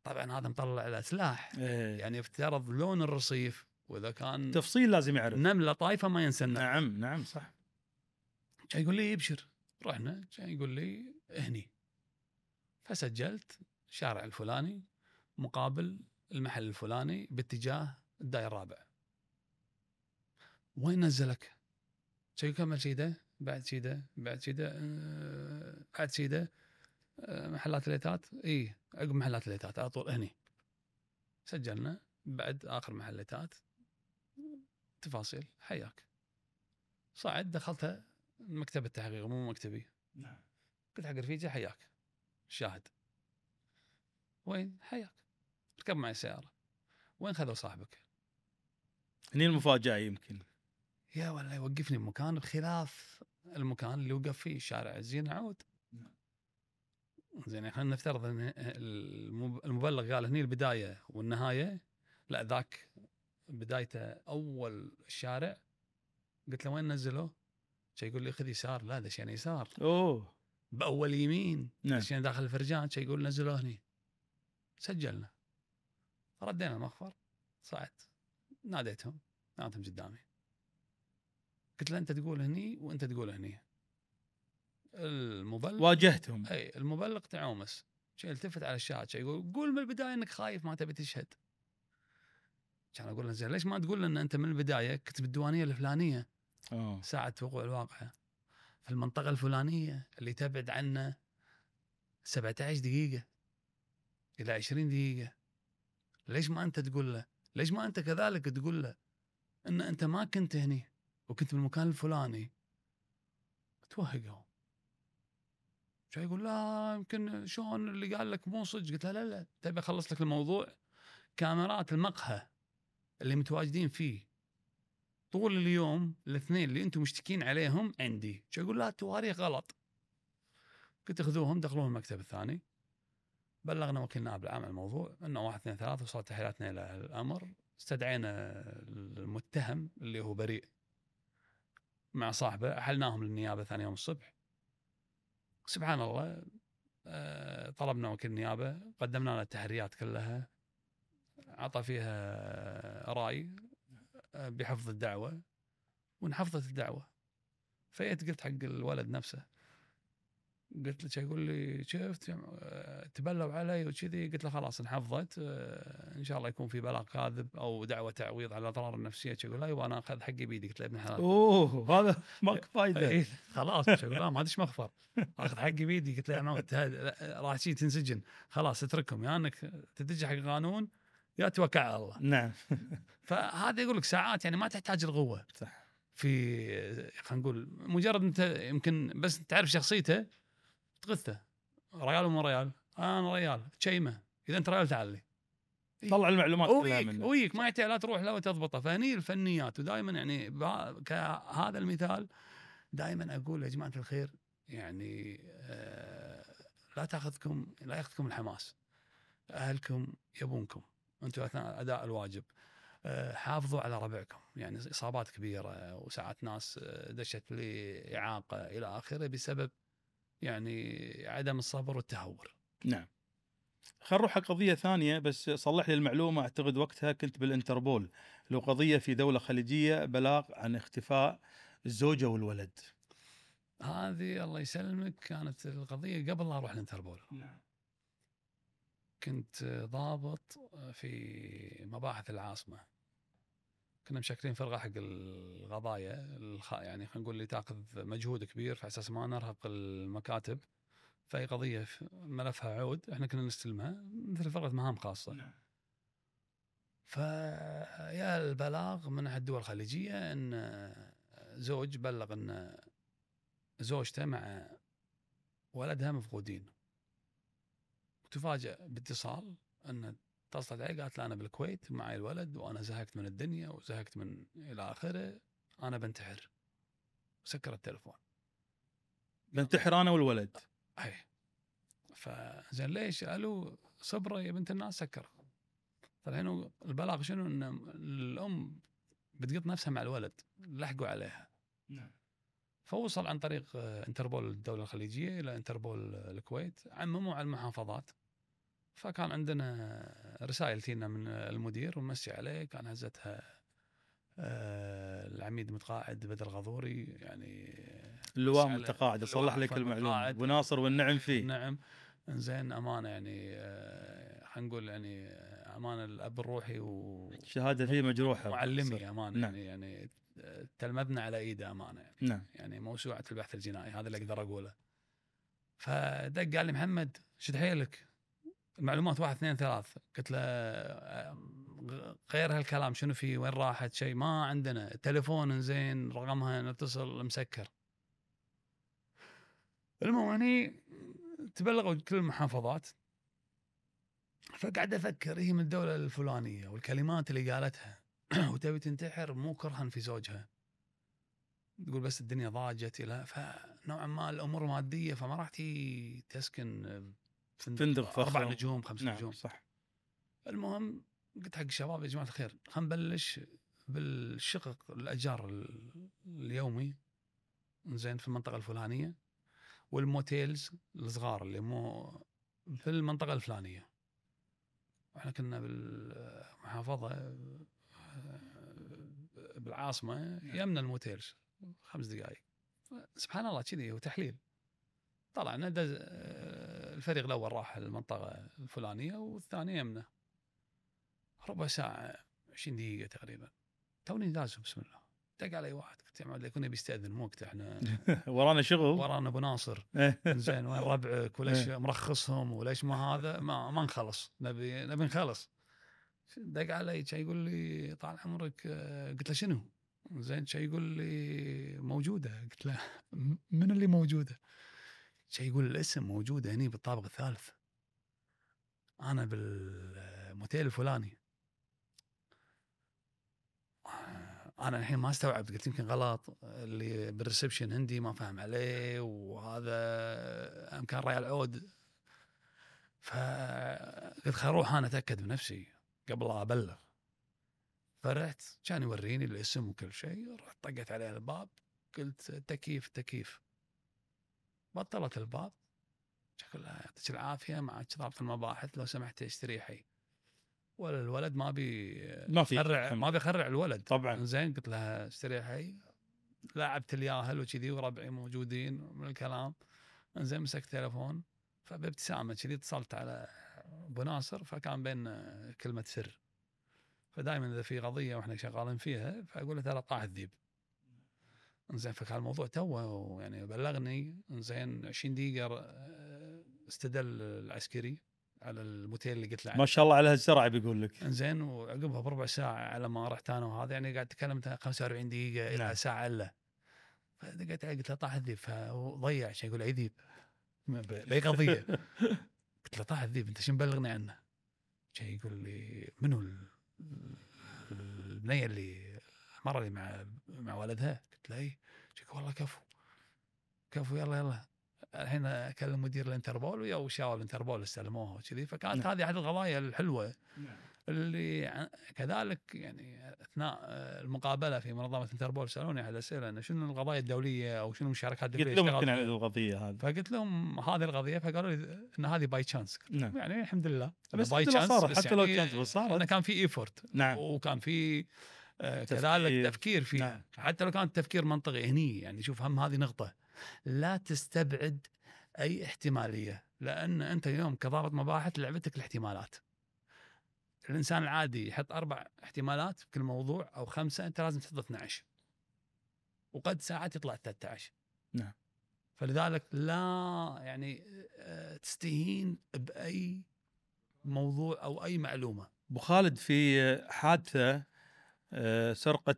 طبعا هذا مطلع له سلاح، يعني افترض لون الرصيف، واذا كان تفصيل لازم يعرف. نمله طايفه ما ينسى النمل. نعم نعم صح. كان يقول لي ابشر، رحنا، كان يقول لي هني، فسجلت شارع الفلاني مقابل المحل الفلاني باتجاه الدائرة الرابع. وين نزلك؟ شي كمل شيده، بعد شيده، بعد شيده، بعد شيده، محلات الليتات، اي عقب محلات الليتات على طول هني. سجلنا بعد اخر محلات، تفاصيل، حياك. صعد دخلتها مكتب التحقيق مو مكتبي. نعم. قلت حق رفيجي حياك، الشاهد وين؟ حياك، ركب معي السيارة، وين خذوا صاحبك؟ هني المفاجأة يمكن. يا ولا يوقفني بمكان بخلاف المكان اللي وقف فيه شارع الزين عود. زين، خلينا نفترض ان المبلغ قال هني البدايه والنهايه، لا ذاك بدايته اول الشارع. قلت له وين نزله؟ شي يقول لي خذ يسار. لا دشينا يسار. اوه. باول يمين. نعم. دشينا داخل الفرجان. شي يقول نزله هني. سجلنا، ردينا المخفر، صعدت، ناديتهم قدامي، قلت له انت تقول هني وانت تقول هني. المبلغ واجهتهم. اي المبلغ تعومس، شيء التفت على الشاهد، شيء يقول قول من البدايه انك خايف ما تبي تشهد. كان اقول له زين ليش ما تقول لنا انت من البدايه كنت بالديوانيه الفلانيه ساعه وقوع الواقعه في المنطقه الفلانيه اللي تبعد عنا 17 دقيقه الى 20 دقيقه. ليش ما انت تقول له؟ ليش ما انت كذلك تقول له ان انت ما كنت هني وكنت بالمكان الفلاني؟ توهقهم. شو يقول لا يمكن شلون اللي قال لك مو صدق. قلت له لا تبي اخلص لك الموضوع. كاميرات المقهى اللي متواجدين فيه طول اليوم الاثنين اللي انتم مشتكين عليهم عندي. شو يقول لا التواريخ غلط. قلت خذوهم دخلوهم المكتب الثاني. بلغنا وكيل نائب العام عن الموضوع انه 1 2 3 وصلت تحرياتنا الى الامر. استدعينا المتهم اللي هو بريء مع صاحبه، احلناهم للنيابه ثاني يوم الصبح. سبحان الله، طلبنا وكيل النيابه، قدمنا له التحريات كلها، عطى فيها رأي بحفظ الدعوة وانحفظت الدعوة. فيت قلت حق الولد نفسه، قلت له يقول لي شفت تبلوا علي وكذي. قلت له خلاص انحفظت، ان شاء الله يكون في بلاغ كاذب او دعوة تعويض على الاضرار النفسية. يقول لا يبغى انا اخذ حقي بيدي. قلت له ابن حلال اوه هذا ماك فايدة. خلاص. يقول لا ما ادش مخفر، اخذ حقي بيدي. قلت له انا راح شيء تنسجن، خلاص اتركهم يا انك تتجه حق القانون يا توكل على الله. نعم. فهذا يقول لك ساعات يعني ما تحتاج القوه. صح. في خلينا نقول مجرد انت يمكن بس تعرف شخصيته تغثه. ريال ومو ريال، انا ريال تشيمه، اذا انت ريال تعال لي طلع المعلومات كلها منه. ويك ما يحتاج لا تروح لا وتضبطه. فهني الفنيات. ودائما يعني كهذا المثال دائما اقول يا جماعه الخير يعني لا ياخذكم الحماس. اهلكم يبونكم انتم اثناء اداء الواجب. حافظوا على ربعكم، يعني اصابات كبيره وساعات ناس دشت لاعاقه الى اخره بسبب يعني عدم الصبر والتهور. نعم. خل نروح حق قضية ثانية، بس صلح لي المعلومة، أعتقد وقتها كنت بالإنتربول، لو قضية في دولة خليجية بلاغ عن اختفاء الزوجة والولد. هذه الله يسلمك كانت القضيه قبل لا اروح الانتربول. نعم. كنت ضابط في مباحث العاصمه، كنا مشكلين فرقه حق القضايا يعني خلينا نقول اللي تاخذ مجهود كبير على اساس ما نرهق المكاتب. فاي قضيه ملفها عود احنا كنا نستلمها مثل فرقه مهام خاصه. نعم. فيا البلاغ من احد الدول الخليجيه ان زوج بلغ ان زوجته مع ولدها مفقودين، وتفاجأ باتصال ان اتصلت علي قالت له انا بالكويت معي الولد وانا زهقت من الدنيا وزهقت من الى اخره، انا بنتحر. سكر التلفون. بنتحر انا والولد. اي. فزين ليش؟ قالوا صبره يا بنت الناس سكر. فالحين البلاغ شنو؟ ان الام بتقط نفسها مع الولد، لحقوا عليها. نعم. فوصل عن طريق انتربول الدولة الخليجية إلى انتربول الكويت، عمموا على المحافظات. فكان عندنا رسائل تينا من المدير ونمسي عليه، كان هزتها العميد متقاعد بدر غضوري، يعني اللواء متقاعد، اصلح لك المعلومة، ابو ناصر والنعم فيه. نعم. زين امانه يعني خلينا نقول يعني امانه الاب الروحي شهاده فيه مجروحه معلمي امانه. نعم. يعني تلمذنا على ايده امانه يعني. نعم. يعني موسوعه البحث الجنائي، هذا اللي اقدر اقوله. فدق قال لي محمد شد حيلك، المعلومات 1 2 3. قلت له غير هالكلام شنو فيه؟ وين راحت؟ شيء ما عندنا. التليفون زين رقمها نتصل مسكر. المهم اني تبلغوا كل المحافظات. فقاعد افكر هي من الدوله الفلانيه والكلمات اللي قالتها وتبي تنتحر مو كرها في زوجها، تقول بس الدنيا ضاجت الى فنوعا ما الامور ماديه، فما راح تسكن فندق فخم 4 نجوم 5 نعم. نجوم. صح. المهم قلت حق الشباب يا جماعه الخير خلينا نبلش بالشقق الايجار اليومي زين في المنطقه الفلانيه، والموتيلز الصغار اللي مو في المنطقه الفلانيه. احنا كنا بالمحافظه بالعاصمه يمنا الموتيلز 5 دقائق. سبحان الله كذي وتحليل. طلعنا الفريق الاول راح المنطقه الفلانيه والثاني يمنا. ربع ساعه 20 دقيقه تقريبا توني نازل. بسم الله دق علي واحد، قلت يا معلم يكون بيستاذن مو وقت احنا ورانا شغل، ورانا ابو ناصر. زين وين ربعك وليش مرخصهم وليش ما هذا ما نخلص، نبي نخلص. دق علي شي يقول لي طال عمرك. قلت له شنو؟ زين شي يقول لي موجوده. قلت له من اللي موجوده؟ شي يقول الاسم موجوده هني بالطابق الثالث، انا بالموتيل الفلاني. انا الحين ما استوعبت، قلت يمكن غلط، اللي بالريسبشن هندي ما فهم عليه وهذا امكان ريال عود. فقلت خل اروح انا اتاكد بنفسي قبل لا ابلغ. فرحت كان يوريني الاسم وكل شيء، رحت طقت عليه الباب قلت تكييف. بطلت الباب، شكل يعطيك العافيه معك ضابط المباحث لو سمحت استريحي. ولا الولد ما بيخرع الولد طبعا. زين قلت لها استريحي. لاعبت الياهل وكذي وربعي موجودين من الكلام. زين مسكت تليفون فبابتسامه كذي اتصلت على ابو ناصر، فكان بيننا كلمه سر. فدائما اذا في قضيه واحنا شغالين فيها فاقول له ترى طاح الذيب. زين فكان الموضوع توه يعني بلغني. زين 20 دقيقه استدل العسكري على الموتيل اللي قلت له ما شاء الله على هالسرعه بيقول لك. زين وعقبها بربع ساعه على ما رحت انا وهذا يعني قاعد تكلمت 45 دقيقه الى ساعه الا. فدقيت عليه قلت له طاح الذيب، فضيع شيء يقول اي ذيب باي قضيه. قلت له طاح الذيب انت شو مبلغني عنه؟ شيء يقول لي منو البنيه اللي المره اللي مع ولدها؟ قلت له اي. والله كفو يلا الحين اكلم مدير الانتربول ويا وشاور الانتربول استلموها وكذي. فكانت هذه احد القضايا الحلوه كذلك يعني اثناء المقابله في منظمه انتربول سالوني على الاسئله انه شنو القضايا الدوليه او شنو المشاركات الدوليه قلت لهم اشتغلت يمكن عن فيها. القضيه هذه. فقلت لهم هذه القضيه، فقالوا لي ان هذه باي تشانس. نعم. يعني الحمد لله بس باي الحمد لله تشانس، صارت، بس حتى لو يعني كانت بس صارت. انه كان في ايفورت، نعم. وكان في كذلك تفكير. تفكير فيها. نعم. حتى لو كان التفكير منطقي هني، يعني شوف هم هذه نقطه، لا تستبعد اي احتماليه، لان انت اليوم كضابط مباحث لعبتك الاحتمالات. الانسان العادي يحط 4 احتمالات بكل موضوع او 5، انت لازم تحط 12، وقد ساعات يطلع 13. نعم. فلذلك لا يعني تستهين باي موضوع او اي معلومه. ابو خالد، في حادثه سرقه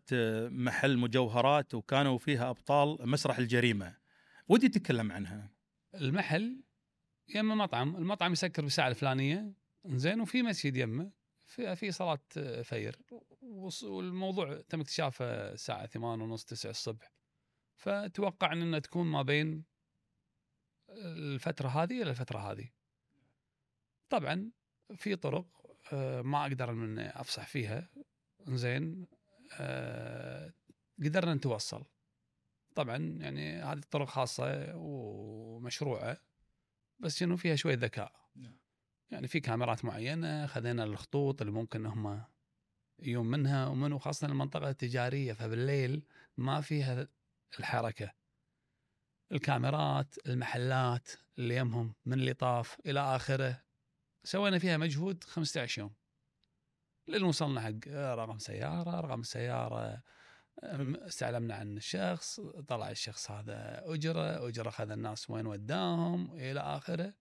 محل مجوهرات وكانوا فيها ابطال مسرح الجريمه، ودي تتكلم عنها. المحل يمه مطعم، المطعم يسكر بالساعه الفلانيه، زين، وفي مسجد يمه في صلاه فجر، والموضوع تم اكتشافه الساعه 8:30 9 الصبح. فتوقع ان تكون ما بين الفتره هذه الى الفتره هذه. طبعا في طرق ما اقدر من افصح فيها، زين، قدرنا نتوصل. طبعا يعني هذه الطرق خاصه ومشروعه، بس شنو فيها شويه ذكاء. يعني في كاميرات معينه خذينا الخطوط اللي ممكن هم يوم منها ومنه، خاصه المنطقه التجاريه، فبالليل ما فيها الحركه. الكاميرات، المحلات اللي يمهم من اللي طاف الى اخره، سوينا فيها مجهود 15 يوم لين وصلنا حق رقم السياره، استعلمنا عن الشخص، طلع الشخص هذا أجرة أخذ الناس وين وداهم إلى آخره،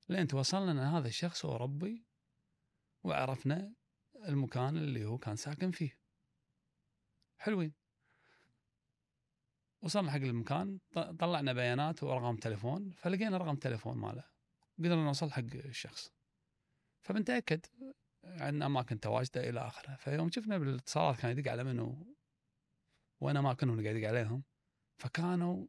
لين توصلنا أن هذا الشخص هو ربي، وعرفنا المكان اللي هو كان ساكن فيه. حلوين. وصلنا حق المكان، طلعنا بيانات ورقم تليفون، فلقينا رقم تليفون ماله، قدرنا نوصل حق الشخص. فبنتأكد عن أماكن تواجده إلى آخره. فيوم شفنا بالاتصالات كان يدق على منه وين أماكنهم اللي قاعد يدق عليهم، فكانوا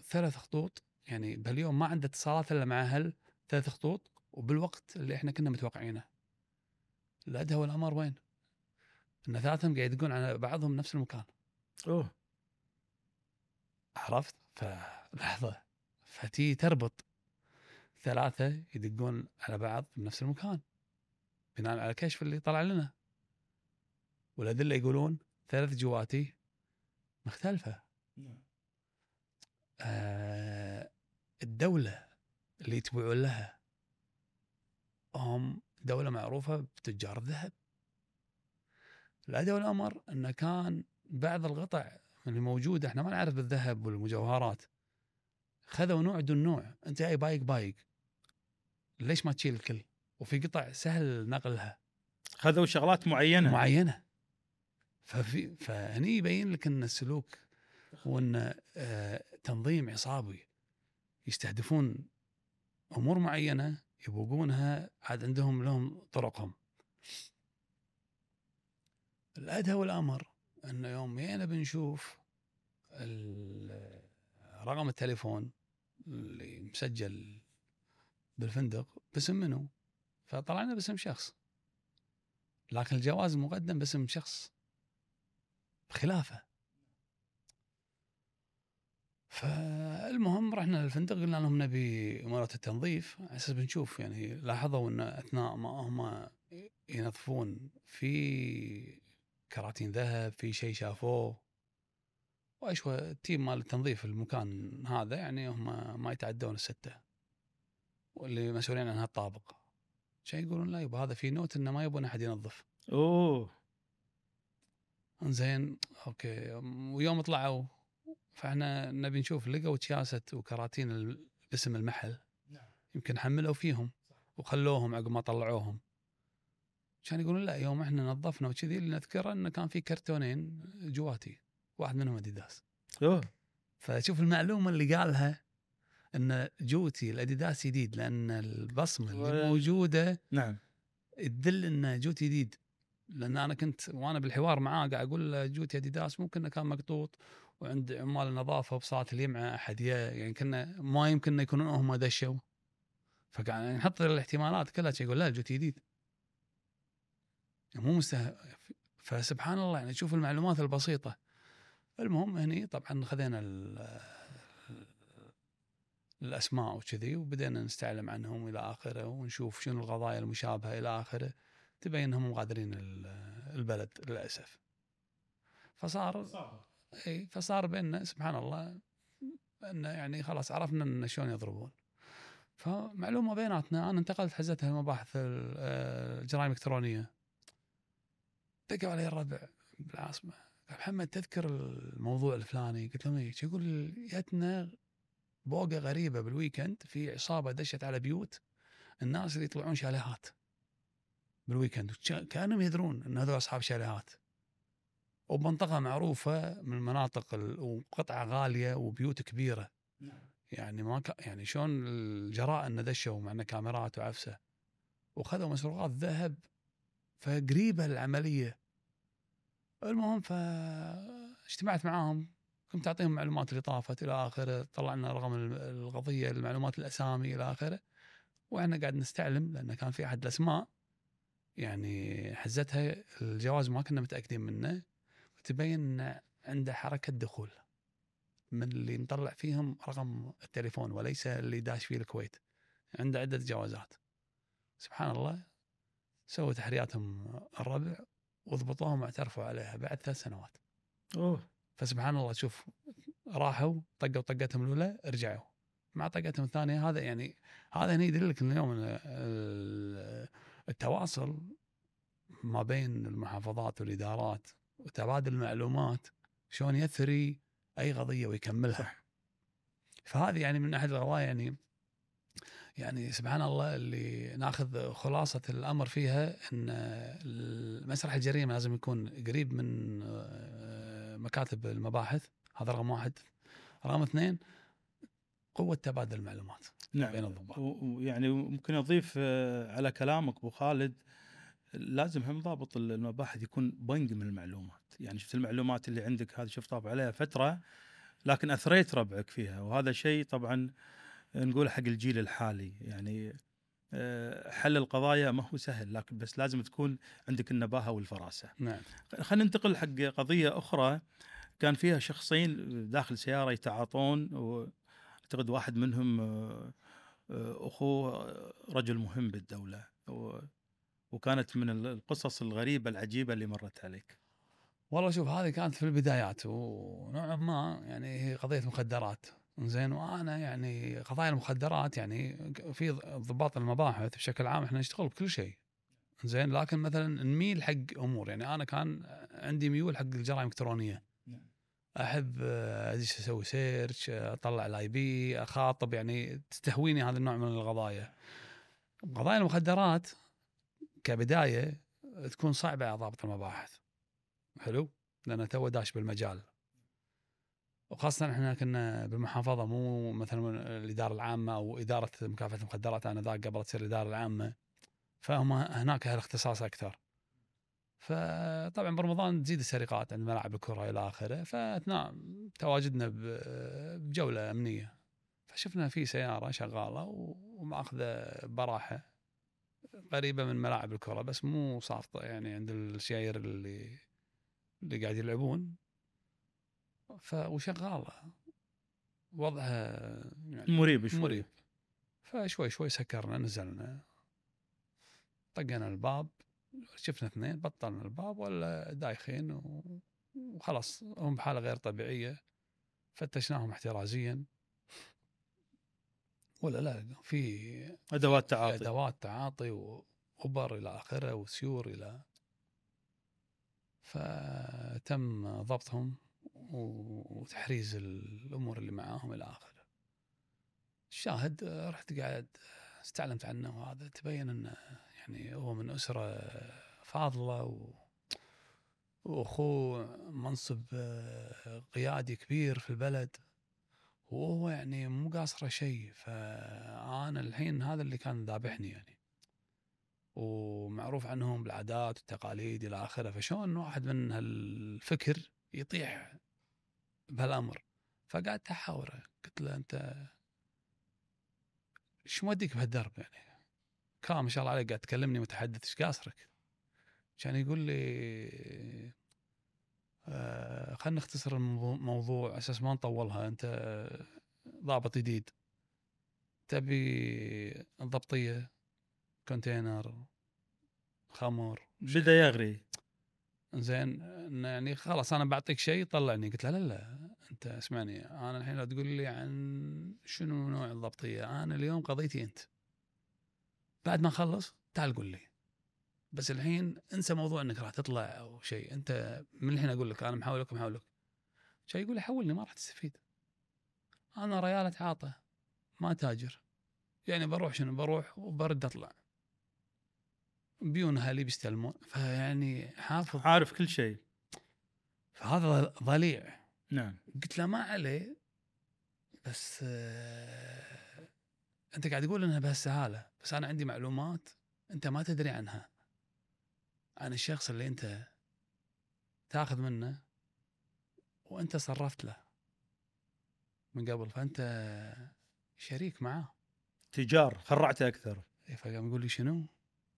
3 خطوط. يعني باليوم ما عنده اتصالات الا مع 3 خطوط، وبالوقت اللي احنا كنا متوقعينه. الادهى والامر وين؟ ان 3 قاعد يدقون على بعضهم نفس المكان. اوه. عرفت؟ فلحظه، فتي تربط 3 يدقون على بعض بنفس المكان بناء على الكشف اللي طلع لنا، والادله يقولون 3 جواتي مختلفه. الدولة اللي يتبعون لها هم دولة معروفة بتجار الذهب. الأدهى والأمر أنه كان بعض القطع اللي موجودة، احنا ما نعرف بالذهب والمجوهرات، خذوا نوع دون نوع. أنت جاي بايق ليش ما تشيل الكل؟ وفي قطع سهل نقلها، خذوا شغلات معينة. فهني يبين لك أن السلوك وأن تنظيم عصابي يستهدفون أمور معينة يبوقونها، عاد عندهم لهم طرقهم. الأدهى والأمر أنه يوم جينا بنشوف رقم التليفون اللي مسجل بالفندق باسم منه، فطلعنا باسم شخص، لكن الجواز مقدم باسم شخص بخلافه. فالمهم رحنا للفندق، قلنا لهم نبي إمارة التنظيف على أساس بنشوف. يعني لاحظوا أن أثناء ما هم ينظفون في كراتين ذهب، في شيء شافوه، وأشوى التيم مال التنظيف المكان هذا، يعني هم ما يتعدون 6 واللي مسؤولين عن هالطابق. شيء يقولون لا يبا هذا في نوت إنه ما يبون أحد ينظف. اوه. انزين اوكي. ويوم طلعوا فاحنا نبي نشوف، لقوا كياسة وكراتين باسم المحل، يمكن حملوا فيهم وخلوهم عقب ما طلعوهم. كان يقولون لا يوم احنا نظفنا وكذي اللي نذكره انه كان في كرتونين جواتي، واحد منهم اديداس. اوه. فشوف المعلومه اللي قالها ان جوتي الاديداس جديد، لان البصمه اللي موجوده نعم تدل ان جوتي جديد. لان انا كنت وانا بالحوار معاه قاعد اقول له جوتي اديداس ممكن كان مقطوط وعند عمال النظافه بصاله اليمعه احد يعني كنا ما يمكن يكونون هم دشوا. فقاعد نحط الاحتمالات كلها، يقول لا جوتي جديد. مو فسبحان الله يعني تشوف المعلومات البسيطة. المهم هني طبعا خذينا الأسماء وكذي، وبدينا نستعلم عنهم إلى آخره، ونشوف شنو القضايا المشابهة إلى آخره. تبين أنهم مغادرين البلد للأسف. فصار بيننا سبحان الله أن يعني خلاص عرفنا أن شلون يضربون. فمعلومة بيناتنا، أنا انتقلت حزتها المباحث الجرائم الإلكترونية. دقوا علي الربع بالعاصمة، قال محمد تذكر الموضوع الفلاني؟ قلت لهم ايش؟ يقول جتنا بوقة غريبة بالويكند، في عصابة دشت على بيوت الناس اللي يطلعون شاليهات بالويكند، كانوا يدرون ان هذول اصحاب شاليهات، وبمنطقة معروفة من المناطق وقطعة غالية وبيوت كبيرة. يعني ما يعني شلون الجراء ان دشوا معنا كاميرات وعفسة وخذوا مسروقات ذهب، فقريبة العملية. المهم فاجتمعت معاهم، كنت أعطيهم معلومات اللي طافت إلى آخره، طلعنا رقم القضية، المعلومات الأسامي إلى آخره، وإحنا قاعد نستعلم لأن كان في أحد الأسماء يعني حزتها الجواز ما كنا متأكدين منه، وتبين إن عنده حركة دخول من اللي نطلع فيهم رقم التليفون وليس اللي داش فيه الكويت، عنده عدة جوازات. سبحان الله سووا تحرياتهم الربع وضبطوهم واعترفوا عليها بعد 3 سنوات. فسبحان الله شوف، راحوا طقوا طقتهم الاولى، رجعوا مع طقتهم الثانيه. هذا يعني هذا هنا يدلك ان اليوم التواصل ما بين المحافظات والادارات وتبادل المعلومات شلون يثري اي قضيه ويكملها. صح. فهذه يعني من احد القضايا يعني سبحان الله اللي ناخذ خلاصه الامر فيها، ان مسرح الجريمه لازم يكون قريب من مكاتب المباحث، هذا رقم 1. رقم 2 قوة تبادل المعلومات. نعم. بين الضباط. ويعني ممكن أضيف على كلامك أبو خالد، لازم هم ضابط المباحث يكون بنك من المعلومات. يعني شفت المعلومات اللي عندك هذه، شفت طاب عليها فترة لكن أثريت ربعك فيها، وهذا شيء طبعا نقول حق الجيل الحالي. يعني حل القضايا ما هو سهل، لكن بس لازم تكون عندك النباهة والفراسة. نعم. خلينا ننتقل حق قضية أخرى، كان فيها شخصين داخل سيارة يتعاطون، واعتقد واحد منهم أخوه رجل مهم بالدولة، وكانت من القصص الغريبة العجيبة اللي مرت عليك. والله شوف، هذه كانت في البدايات، ونوعا ما يعني هي قضية مخدرات. زين، وانا يعني قضايا المخدرات يعني في ضباط المباحث بشكل عام احنا نشتغل بكل شيء. زين، لكن مثلا نميل حق امور، يعني انا كان عندي ميول حق الجرائم الالكترونيه. احب ادش اسوي سيرش، اطلع الاي بي، اخاطب، يعني تستهويني هذا النوع من القضايا. قضايا المخدرات كبدايه تكون صعبه على ضابط المباحث، حلو، لأنه تو داش بالمجال، وخاصة احنا كنا بالمحافظة، مو مثلا الإدارة العامة أو إدارة مكافحة المخدرات أنا ذاك قبل تصير الإدارة العامة، فهم هناك الاختصاص أكثر. فطبعا برمضان تزيد السرقات عند ملاعب الكرة إلى آخره، فأثناء تواجدنا بجولة أمنية فشفنا في سيارة شغالة وماخذة براحة قريبة من ملاعب الكرة، بس مو صافطة يعني عند الشاير اللي قاعد يلعبون، وشغالة وضعها يعني مريب. فشوي شوي سكرنا، نزلنا طقنا الباب، شفنا 2 بطلنا الباب ولا دايخين وخلاص هم بحالة غير طبيعية. فتشناهم احترازيا، ولا لا في أدوات تعاطي وأوبر إلى آخره وسيور إلى، فتم ضبطهم وتحريز الأمور اللي معاهم إلى آخره. الشاهد رحت قاعد استعلمت عنه، وهذا تبين انه يعني هو من أسرة فاضلة واخوه منصب قيادي كبير في البلد، وهو يعني مو قاصره شيء. فانا الحين هذا اللي كان ذابحني يعني، ومعروف عنهم بالعادات والتقاليد الى اخره، فشلون واحد من هالفكر يطيح بهالامر؟ فقعدت احاوره، قلت له انت ايش موديك بهالدرب؟ يعني كان ما شاء الله عليك قاعد تكلمني متحدث، ايش قاصرك؟ كان يقول لي خلينا نختصر الموضوع اساس ما نطولها. انت ضابط جديد، تبي ضبطيه كونتينر خمر بدا يغري. زين يعني خلاص انا بعطيك شيء طلعني. قلت له لا انت اسمعني، انا الحين لا تقول لي عن شنو نوع الضبطيه، انا اليوم قضيتي انت، بعد ما اخلص تعال قول لي، بس الحين انسى موضوع انك راح تطلع او شيء. انت من الحين اقول لك انا محاولك. شيء يقول لي حولني ما راح تستفيد، انا ريال اتعاطى ما تاجر، يعني بروح وبرد اطلع، بيون اهلي بيستلمون، فيعني حافظ عارف كل شيء. فهذا ضليع. نعم. قلت له ما عليه، بس انت قاعد تقول انها بهالسهاله، بس انا عندي معلومات انت ما تدري عنها، عن الشخص اللي انت تاخذ منه وانت صرفت له من قبل، فانت شريك معاه. تجار خرعته اكثر. فقام يقول لي شنو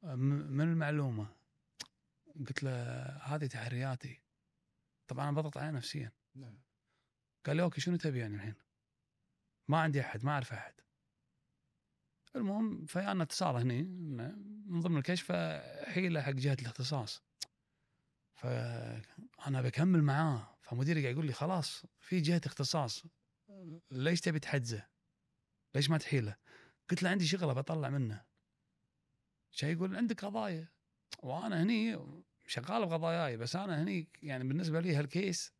من المعلومه؟ قلت له هذه تحرياتي، طبعا انا بضغط عليه نفسيا. نعم. قال لي اوكي شنو تبي يعني الحين؟ ما عندي احد، ما اعرف احد. المهم فيانا اتصال هني من ضمن الكشف حيله حق جهه الاختصاص، فانا بكمل معاه، فمديري قاعد يقول لي خلاص في جهه اختصاص، ليش تبي تحجزه؟ ليش ما تحيله؟ قلت له عندي شغله بطلع منه. شيء يقول عندك قضايا، وانا هني شغال بقضاياي، بس انا هني يعني بالنسبه لي هالكيس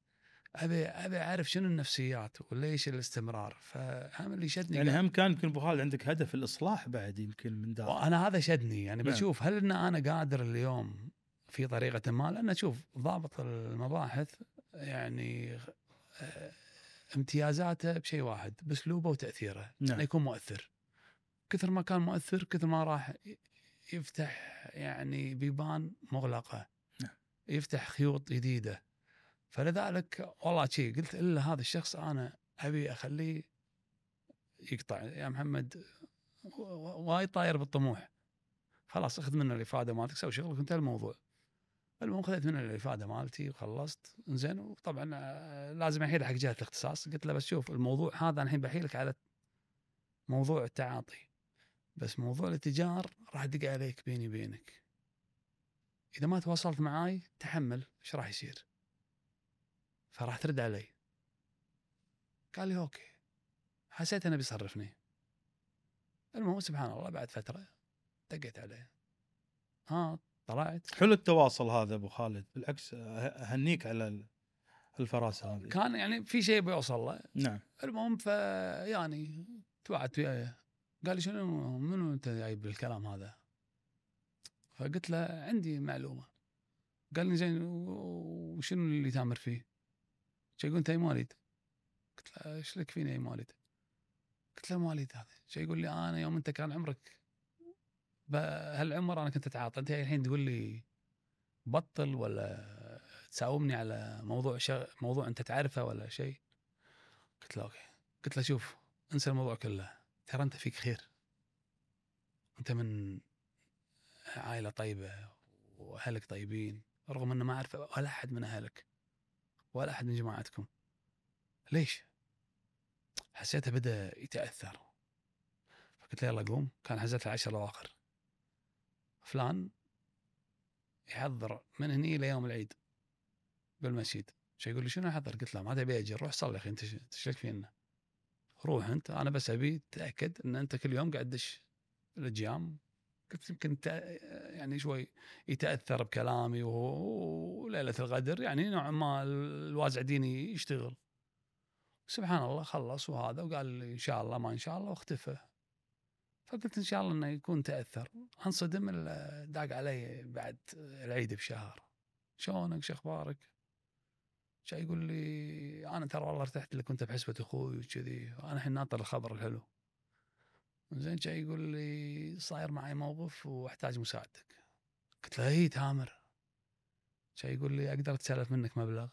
ابي اعرف شنو النفسيات وليش الاستمرار. فهم اللي شدني يعني هم كان يمكن ابو خالد عندك هدف الاصلاح بعد يمكن من داخل. وانا هذا شدني، يعني نعم. بشوف هل ان انا قادر اليوم في طريقه ما، لان اشوف ضابط المباحث يعني امتيازاته بشيء واحد، باسلوبه وتاثيره، نعم. انه يكون مؤثر. كثر ما كان مؤثر كثر ما راح يفتح يعني بيبان مغلقه، نعم. يفتح خيوط جديده. فلذلك والله شيء قلت الا هذا الشخص انا ابي اخليه يقطع يا محمد، وايد طاير بالطموح، خلاص اخذ منه الافاده مالتك، سوي شغلك انتهى الموضوع. المهم خذيت منه الافاده مالتي وخلصت زين. وطبعا لازم احيل حق جهه الاختصاص. قلت له بس شوف الموضوع هذا أنا الحين بحيلك على موضوع التعاطي، بس موضوع الاتجار راح ادق عليك بيني وبينك، اذا ما تواصلت معاي تحمل ايش راح يصير، فراح ترد علي. قال لي اوكي، حسيت انه بيصرفني. المهم سبحان الله بعد فتره دقيت عليه، طلعت. حلو التواصل هذا ابو خالد، بالعكس اهنيك على الفراسه هذه. كان يعني في شيء بيوصل له. نعم. المهم يعني توعدت وياه. قال لي شنو منو انت جايب بالكلام هذا؟ فقلت له عندي معلومه. قال لي زين وشنو اللي تامر فيه؟ شي يقول انت اي مواليد؟ قلت له ايش لك فيني اي مواليد؟ قلت له مواليد هذا. شي يقول لي انا يوم انت كان عمرك بهالعمر انا كنت اتعاطى، انت الحين تقول لي بطل ولا تساومني على موضوع انت تعرفه ولا شيء؟ قلت له اوكي. قلت له شوف انسى الموضوع كله، ترى انت فيك خير، انت من عائله طيبه واهلك طيبين، رغم انه ما اعرف ولا احد من اهلك ولا احد من جماعتكم. ليش؟ حسيته بدا يتاثر. فقلت له يلا قوم. كان حزت 10 الاواخر، فلان يحضر من هني ليوم العيد بالمسجد. شو يقول لي شنو احضر؟ قلت له ما تبي اجي، روح صلي اخي، انت ايش لك فينا؟ روح انت، انا بس ابي تاكد ان انت كل يوم قاعد تدش الجيام. قلت يمكن يعني شوي يتاثر بكلامي، وليله الغدر يعني نوعا ما الوازع ديني يشتغل. سبحان الله خلص وهذا، وقال لي ان شاء الله ما ان شاء الله، واختفى. فقلت ان شاء الله انه يكون تاثر. انصدم داق علي بعد العيد بشهر، شلونك شو اخبارك؟ شا يقول لي انا ترى والله ارتحت لك وانت بحسبه اخوي وكذي، انا الحين ناطر الخبر الحلو. زين شا يقول لي صاير معي موقف واحتاج مساعدتك. قلت له اي تامر. شا يقول لي اقدر اتسلف منك مبلغ؟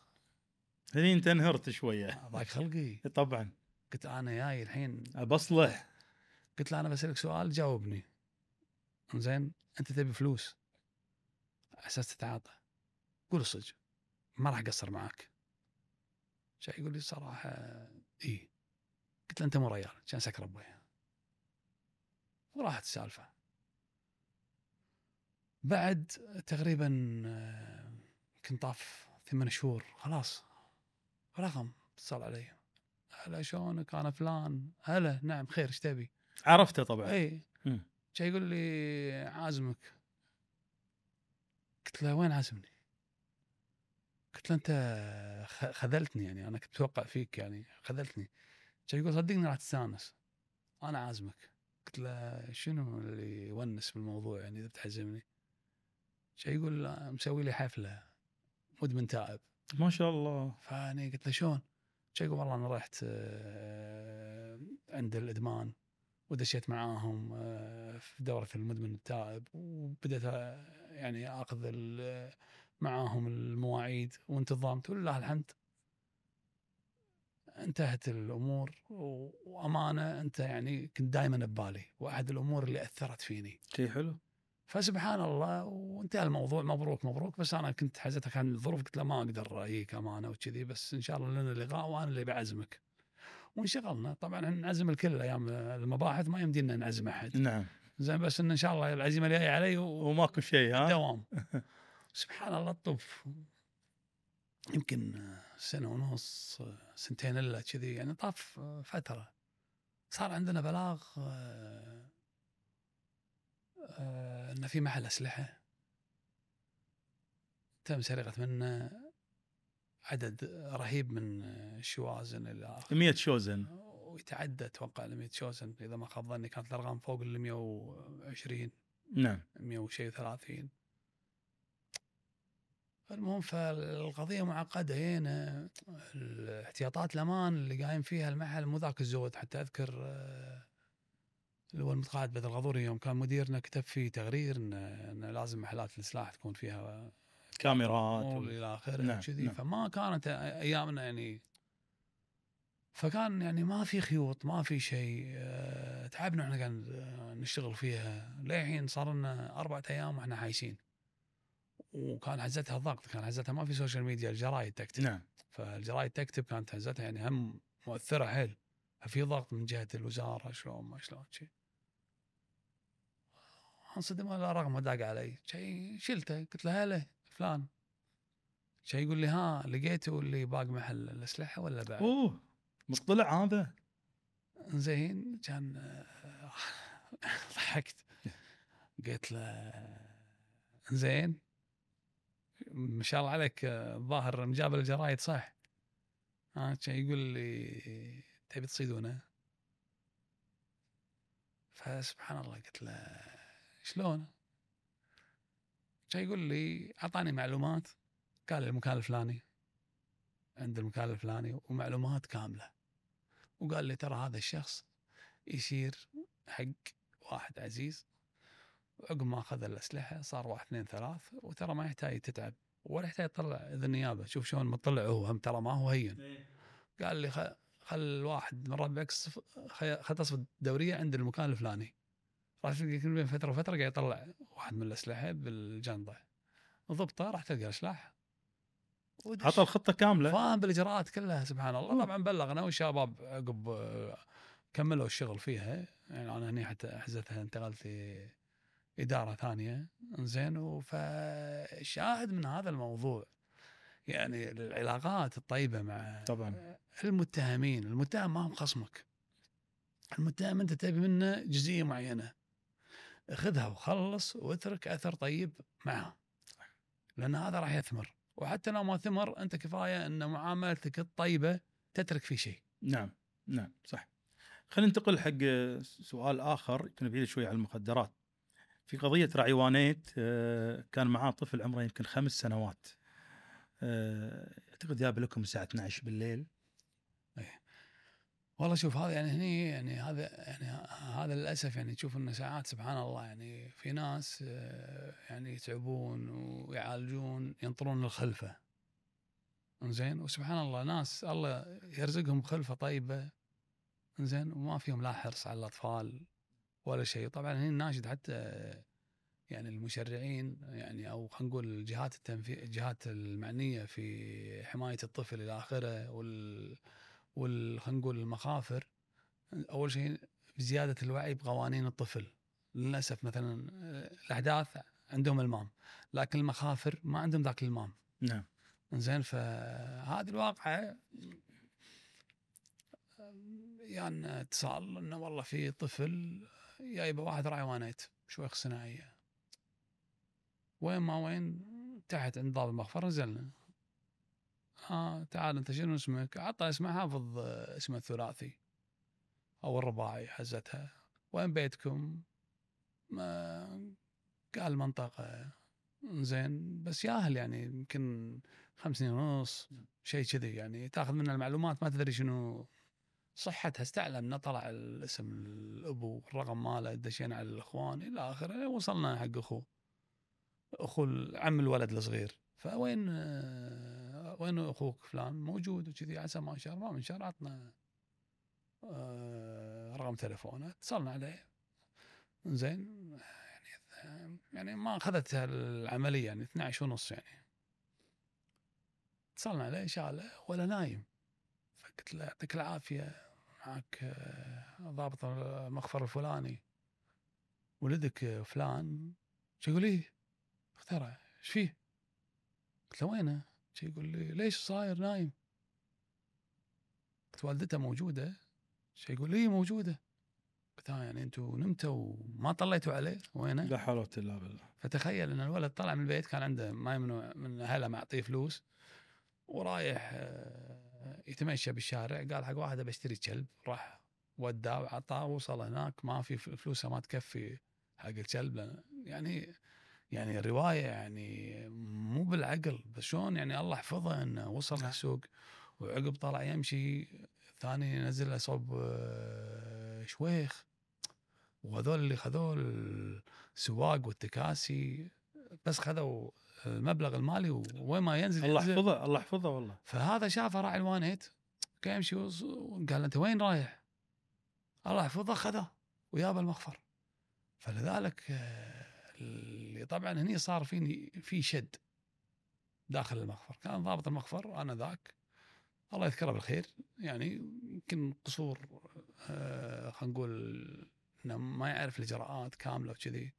هني انت انهرت شويه. ضاق خلقي. طبعا. قلت انا جاي الحين بصلح. قلت له انا بسالك سؤال جاوبني. زين انت تبي فلوس، على اساس تتعاطى. قول الصدق ما راح اقصر معاك. شيء يقول لي صراحه اي. قلت له انت مو ريال، كان سكر ابوي. وراحت السالفه. بعد تقريبا كنت طاف 8 شهور خلاص رقم اتصل علي، هلا شلونك انا فلان، هلا نعم خير ايش تبي؟ عرفته طبعا. اي. مم. جاي يقول لي عازمك. قلت له وين عازمني؟ قلت له انت خذلتني، يعني انا كنت متوقع فيك يعني خذلتني. جاي يقول صدقني راح تستانس، انا عازمك. قلت له شنو اللي يونس بالموضوع يعني اذا بتعزمني؟ جاي يقول مسوي لي حفله مدمن تائب. ما شاء الله. فاني قلت له شلون؟ جاي يقول والله انا رحت عند الادمان ودشيت معاهم في دورة المدمن التائب، وبدأت يعني اخذ معاهم المواعيد وانتظمت ولله الحمد انتهت الامور. وامانه انت يعني كنت دائما ببالي، واحد الامور اللي اثرت فيني. شيء حلو. فسبحان الله وانتهى الموضوع، مبروك مبروك. بس انا كنت حزتها كان الظروف، قلت له ما اقدر اجيك امانه وكذي، بس ان شاء الله لنا لقاء وانا اللي بعزمك. وانشغلنا طبعا، نعزم الكل ايام المباحث ما يمدينا نعزم احد. نعم. زين بس ان شاء الله العزيمه اللي جايه علي وماكو شيء ها. دوام. سبحان الله الطف يمكن سنه ونص سنتين الا كذي، يعني طاف فتره صار عندنا بلاغ ان في محل اسلحه تم سرقه منه عدد رهيب من الشوازن الى اخره. 100 شوزن. ويتعدى اتوقع ل 100 شوزن اذا ما خاب ظني، كانت الارقام فوق ال 120. نعم. 100 وشيء 30. المهم فالقضيه معقده هنا. الاحتياطات الامان اللي قايم فيها المحل مو ذاك الزود. حتى اذكر اللي هو المتقاعد بدر الغضوري يوم كان مديرنا كتب في تقرير ان لازم محلات السلاح تكون فيها كاميرات الى اخره نعم. وكذي. نعم. فما كانت ايامنا يعني، فكان يعني ما في خيوط ما في شيء. تعبنا احنا كان نشتغل فيها للحين صار لنا 4 ايام واحنا حايسين. وكان حزتها الضغط، كان حزتها ما في سوشيال ميديا، الجرايد تكتب. نعم. فالجرايد تكتب كانت حزتها يعني هم مؤثره حيل. ففي ضغط من جهه الوزاره شلون ما شلون شيء. انصدم ولا رقم داق علي شيء شلته. قلت له هلا فلان. شيء يقول لي ها لقيته اللي باق محل الاسلحه ولا بعد؟ اوه مطلع هذا. زين كان ضحكت. قلت له زين ما شاء الله عليك الظاهر مجاب الجرايد صح. يقول لي تبي تصيدونه؟ فسبحان الله قلت له شلون؟ يقول لي اعطاني معلومات، قال المكان الفلاني عند المكان الفلاني ومعلومات كامله، وقال لي ترى هذا الشخص يشير حق واحد عزيز، وعقب ما اخذ الاسلحه صار 1 2 3، وترى ما يحتاج تتعب ولا يحتاج يطلع اذن نيابه. شوف شلون مطلع هو، هم ترى ما هو هين. قال لي خل واحد من ربعك خل تصفد دوريه عند المكان الفلاني. راح تلقى كل بين فتره وفتره قاعد يطلع واحد من الاسلحه بالجنطه، ضبطه راح تلقى سلاح. عطى الخطه كامله، فاهم بالاجراءات كلها. سبحان الله. طبعا بلغنا والشباب عقب كملوا الشغل فيها. يعني انا هني حتى حزتها انتقلت اداره ثانيه. زين. فشاهد من هذا الموضوع يعني العلاقات الطيبه مع طبعا المتهمين. المتهم ما هو خصمك، المتهم انت تبي منه جزئيه معينه، خذها وخلص واترك اثر طيب معه، لان هذا راح يثمر. وحتى لو ما ثمر انت كفايه ان معاملتك الطيبه تترك فيه شيء. نعم. نعم صح. خلينا ننتقل حق سؤال اخر يمكن بعيد شوي عن المخدرات. في قضيه راعي وانيت كان معاه طفل عمره يمكن 5 سنوات، اعتقد جاب لكم الساعه 12 بالليل. أيه. والله شوف هذا يعني هني يعني هذا للاسف يعني تشوف انه ساعات سبحان الله يعني في ناس يعني يتعبون ويعالجون ينطرون الخلفه. زين. وسبحان الله ناس الله يرزقهم خلفه طيبه. زين. وما فيهم لا حرص على الاطفال ولا شيء. طبعا هني الناشد حتى يعني المشرعين يعني او خلينا نقول الجهات المعنيه في حمايه الطفل الى اخره خلينا نقول المخافر. اول شيء بزياده الوعي بقوانين الطفل. للاسف مثلا الاحداث عندهم المام، لكن المخافر ما عندهم ذاك المام. نعم. زين، فهذه الواقعه يعني اتصال انه والله في طفل جايبه واحد راعي وانيت شويخ صناعيه، وين ما وين تحت عند باب المخفر نزلنا. تعال انت شنو اسمك؟ عطى اسمه حافظ اسمه الثلاثي او الرباعي حزتها. وين بيتكم؟ ما قال منطقة. زين بس ياهل يعني يمكن 5 سنين ونص شيء كذي، يعني تاخذ منه المعلومات ما تدري شنو صحتها. استعلمنا طلع الاسم الابو، الرقم ماله، دشينا على الاخوان الى اخره، وصلنا حق اخو عم الولد الصغير. فوين وين اخوك فلان؟ موجود وكذي. عسى ما انشر، ما انشر، عطنا رقم تليفونه، اتصلنا عليه. زين يعني ما اخذت العمليه يعني 12 ونص يعني. اتصلنا عليه شاله ولا نايم. فقلت له يعطيك العافيه، معك ضابط المخفر الفلاني، ولدك فلان. شو يقول لي اخترع ايش فيه؟ قلت له وينه؟ شو يقول لي ليش صاير نايم؟ قلت والدته موجوده؟ شو يقول لي موجوده. قلت يعني انتم نمتوا وما طليتوا عليه؟ وينه؟ لا حول ولا قوة الا بالله. فتخيل ان الولد طلع من البيت، كان عنده ما من اهله معطيه فلوس، ورايح يتمشى بالشارع، قال حق واحد بشتري كلب، راح وداه وعطاه، وصل هناك ما في فلوسه ما تكفي حق الكلب. يعني الروايه يعني مو بالعقل، بس شلون يعني الله يحفظه انه وصل السوق، وعقب طلع يمشي ثاني نزل له صوب شويخ. وهذول اللي خذوه السواق والتكاسي بس خذوا المبلغ المالي، وين ما ينزل الله ينزل. يحفظه الله يحفظه والله. فهذا شافه راعي الوانيت، كان يمشي قال انت وين رايح؟ الله يحفظه خذه وياب المخفر. فلذلك اللي طبعا هني صار في شد داخل المخفر. كان ضابط المخفر انا ذاك الله يذكره بالخير، يعني يمكن قصور خلينا نقول انه ما يعرف الاجراءات كامله وكذي.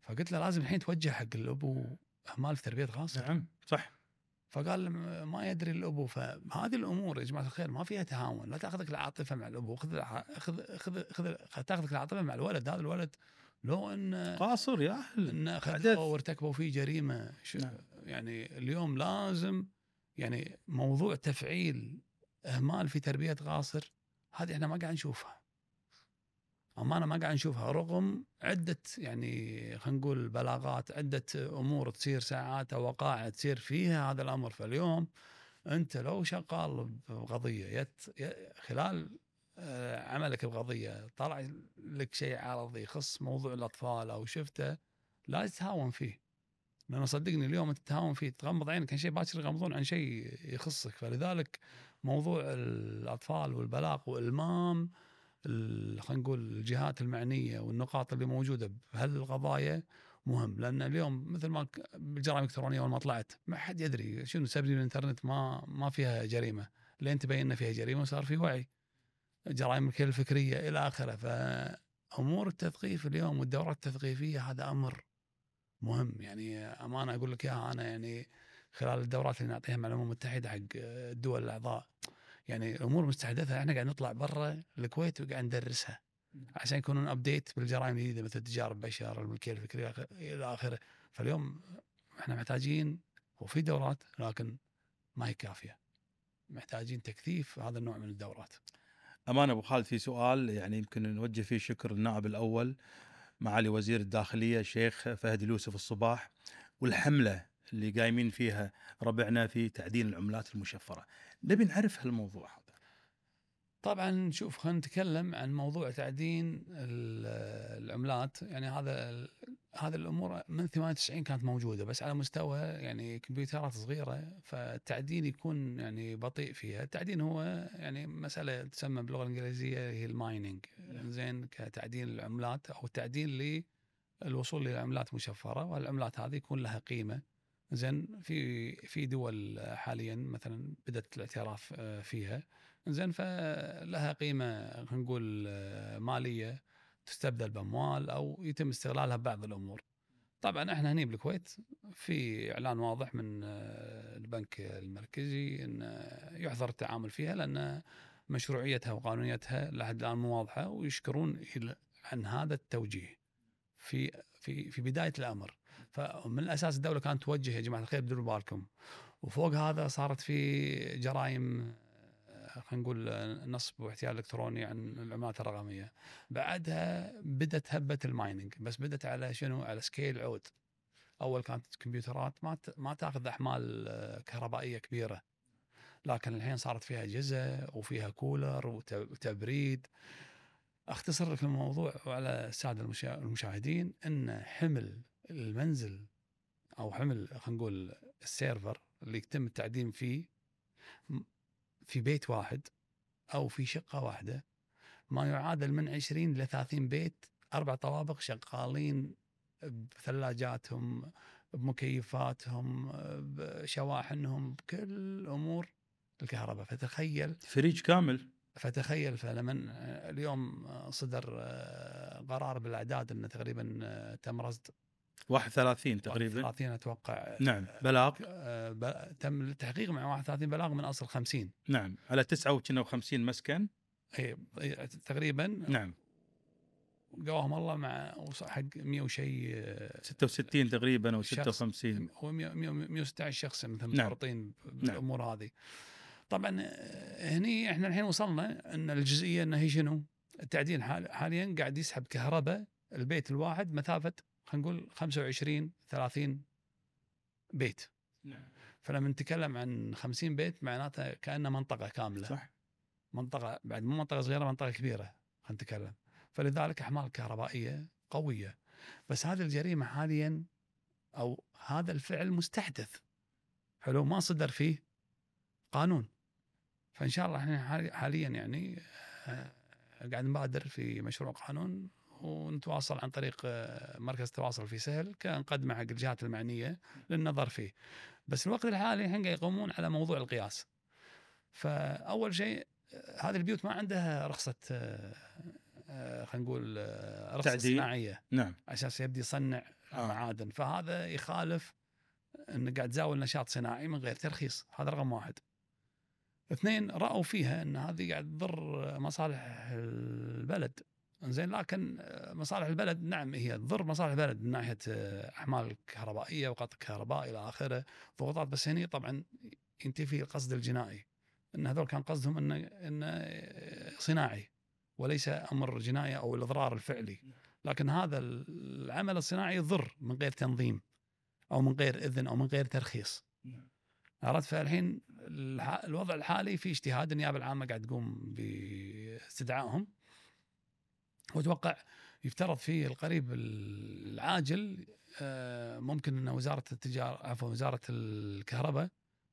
فقلت له لازم الحين توجه حق الابو اهمال في تربيه غاصب. نعم صح. فقال ما يدري الابو. فهذه الامور يا جماعه الخير ما فيها تهاون. لا تاخذك العاطفه مع الابو، تاخذك العاطفه مع الولد. هذا الولد لو ان قاصر يا اهل ان اخذوه وارتكبوا فيه جريمه نعم. يعني اليوم لازم يعني موضوع تفعيل اهمال في تربيه غاصر، هذه احنا ما قاعد نشوفها. أمانة ما قاعد نشوفها، رغم عدة يعني خلينا نقول بلاغات، عدة أمور تصير ساعات أو وقائع تصير فيها هذا الأمر. فاليوم أنت لو شغال بقضية خلال عملك بقضية طلع لك شيء عرضي يخص موضوع الأطفال أو شفته، لا تتهاون فيه. لأن صدقني اليوم أنت تتهاون فيه تغمض عينك عن شيء باكر يغمضون عن شيء يخصك. فلذلك موضوع الأطفال والبلاغ وإلمام خلينا نقول الجهات المعنيه والنقاط اللي موجوده بهالقضايا مهم. لان اليوم مثل ما بالجرائم الالكترونيه اول ما طلعت ما حد يدري شنو سبب الانترنت ما فيها جريمه، لين تبين فيها جريمه وصار في وعي. جرائم الكيل الفكريه الى اخره. فامور التثقيف اليوم والدورات التثقيفيه هذا امر مهم. يعني امانه اقول لك اياها انا، يعني خلال الدورات اللي نعطيها مع الامم المتحده حق الدول الاعضاء، يعني امور مستحدثه احنا قاعد نطلع برا الكويت وقاعد ندرسها عشان يكونون ابديت بالجرائم الجديده مثل تجارب بشر، الملكيه الفكريه الى اخره. فاليوم احنا محتاجين، وفي دورات لكن ما هي كافيه، محتاجين تكثيف هذا النوع من الدورات. امانه ابو خالد، في سؤال يعني يمكن نوجه فيه شكر النائب الاول معالي وزير الداخليه الشيخ فهد اليوسف الصباح، والحمله اللي قايمين فيها ربعنا في تعديل العملات المشفره. نبي نعرف هالموضوع هذا. طبعا شوف، خلينا نتكلم عن موضوع تعدين العملات. يعني هذا الامور من 98 كانت موجوده، بس على مستوى يعني كمبيوترات صغيره، فالتعدين يكون يعني بطيء فيها. التعدين هو يعني مساله تسمى باللغه الانجليزيه هي المايننج، زين، كتعدين العملات او التعدين الوصول لعملات مشفرة، والعملات هذه يكون لها قيمة. زين في دول حاليا مثلا بدأت الاعتراف فيها، زين فلها قيمة خلينا نقول مالية، تستبدل بأموال أو يتم استغلالها ببعض الأمور. طبعا احنا هني بالكويت في اعلان واضح من البنك المركزي ان يحظر التعامل فيها، لان مشروعيتها وقانونيتها لحد الان مو واضحه، ويشكرون عن هذا التوجيه في بدايه الامر. فمن الاساس الدوله كانت توجه يا جماعه الخير ديروا بالكم، وفوق هذا صارت في جرائم خلينا نقول نصب واحتيال الكتروني عن العملات الرقميه. بعدها بدت هبه المايننج، بس بدت على شنو؟ على سكيل عود. اول كانت الكمبيوترات ما تاخذ احمال كهربائيه كبيره، لكن الحين صارت فيها اجهزه وفيها كولر وتبريد. اختصر لك الموضوع على الساده المشاهدين ان حمل المنزل او حمل خلينا نقول السيرفر اللي يتم التعدين فيه في بيت واحد او في شقه واحده ما يعادل من 20 ل 30 بيت، 4 طوابق شغالين بثلاجاتهم، بمكيفاتهم، بشواحنهم، بكل امور الكهرباء. فريج كامل. فلما اليوم صدر قرار بالاعداد انه تقريبا تم رصد 31 تقريبا 31 اتوقع. نعم بلاغ تم التحقيق مع 31 بلاغ من اصل 50. نعم على 59 مسكن تقريبا. نعم قواهم الله مع حق 100 وشيء 66 تقريبا او 56 و 116 شخص مثلا نعم. مرتبطين بالامور هذه. طبعا هني احنا الحين وصلنا ان الجزئيه انه هي شنو؟ التعدين حاليا قاعد يسحب كهرباء البيت الواحد مسافه خلينا نقول 25 30 بيت. نعم. فلما نتكلم عن 50 بيت معناته كأنه منطقه كامله. صح. منطقه بعد مو منطقه صغيره، منطقه كبيره خلينا نتكلم. فلذلك احمال كهربائيه قويه. بس هذه الجريمه حاليا او هذا الفعل مستحدث، حلو، ما صدر فيه قانون. فان شاء الله احنا حاليا يعني قاعد نبادر في مشروع قانون، ونتواصل عن طريق مركز التواصل في سهل كنقدمه حق الجهات المعنيه للنظر فيه. بس الوقت الحالي الحين قاعد يقومون على موضوع القياس. فاول شيء هذه البيوت ما عندها رخصه خلينا نقول رخصه صناعيه، نعم، اساس يبدي يصنع معادن. فهذا يخالف انه قاعد تزاول نشاط صناعي من غير ترخيص. هذا رقم واحد. اثنين، رأوا فيها ان هذه قاعد تضر مصالح البلد. زين، لكن مصالح البلد نعم هي تضر مصالح البلد من ناحيه احمال كهربائيه وقطع كهرباء الى اخره، ضغوطات. بس هني طبعا ينتفي القصد الجنائي، ان هذول كان قصدهم انه صناعي وليس امر جنائي او الاضرار الفعلي. لكن هذا العمل الصناعي يضر من غير تنظيم او من غير اذن او من غير ترخيص. عرفت؟ فالحين الوضع الحالي في اجتهاد. النيابه العامه قاعد تقوم باستدعائهم، واتوقع يفترض في القريب العاجل ممكن ان وزاره الكهرباء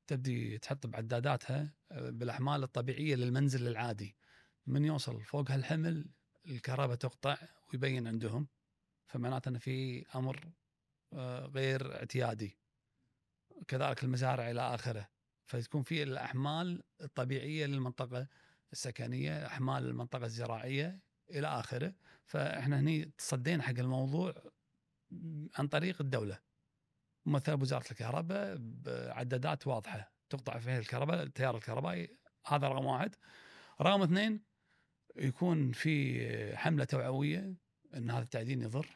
تبدي تحط بعداداتها بالاحمال الطبيعيه للمنزل العادي. من يوصل فوق هالحمل الكهرباء تقطع ويبين عندهم، فمعناته ان في امر غير اعتيادي. كذلك المزارع الى اخره. فتكون في الاحمال الطبيعيه للمنطقه السكنيه، احمال المنطقه الزراعيه الى اخره. فاحنا هني تصدينا حق الموضوع عن طريق الدوله، ممثله بوزاره الكهرباء بعدادات واضحه تقطع فيها الكهرباء، التيار الكهربائي. هذا رقم واحد. رقم اثنين، يكون في حمله توعويه ان هذا التعدين يضر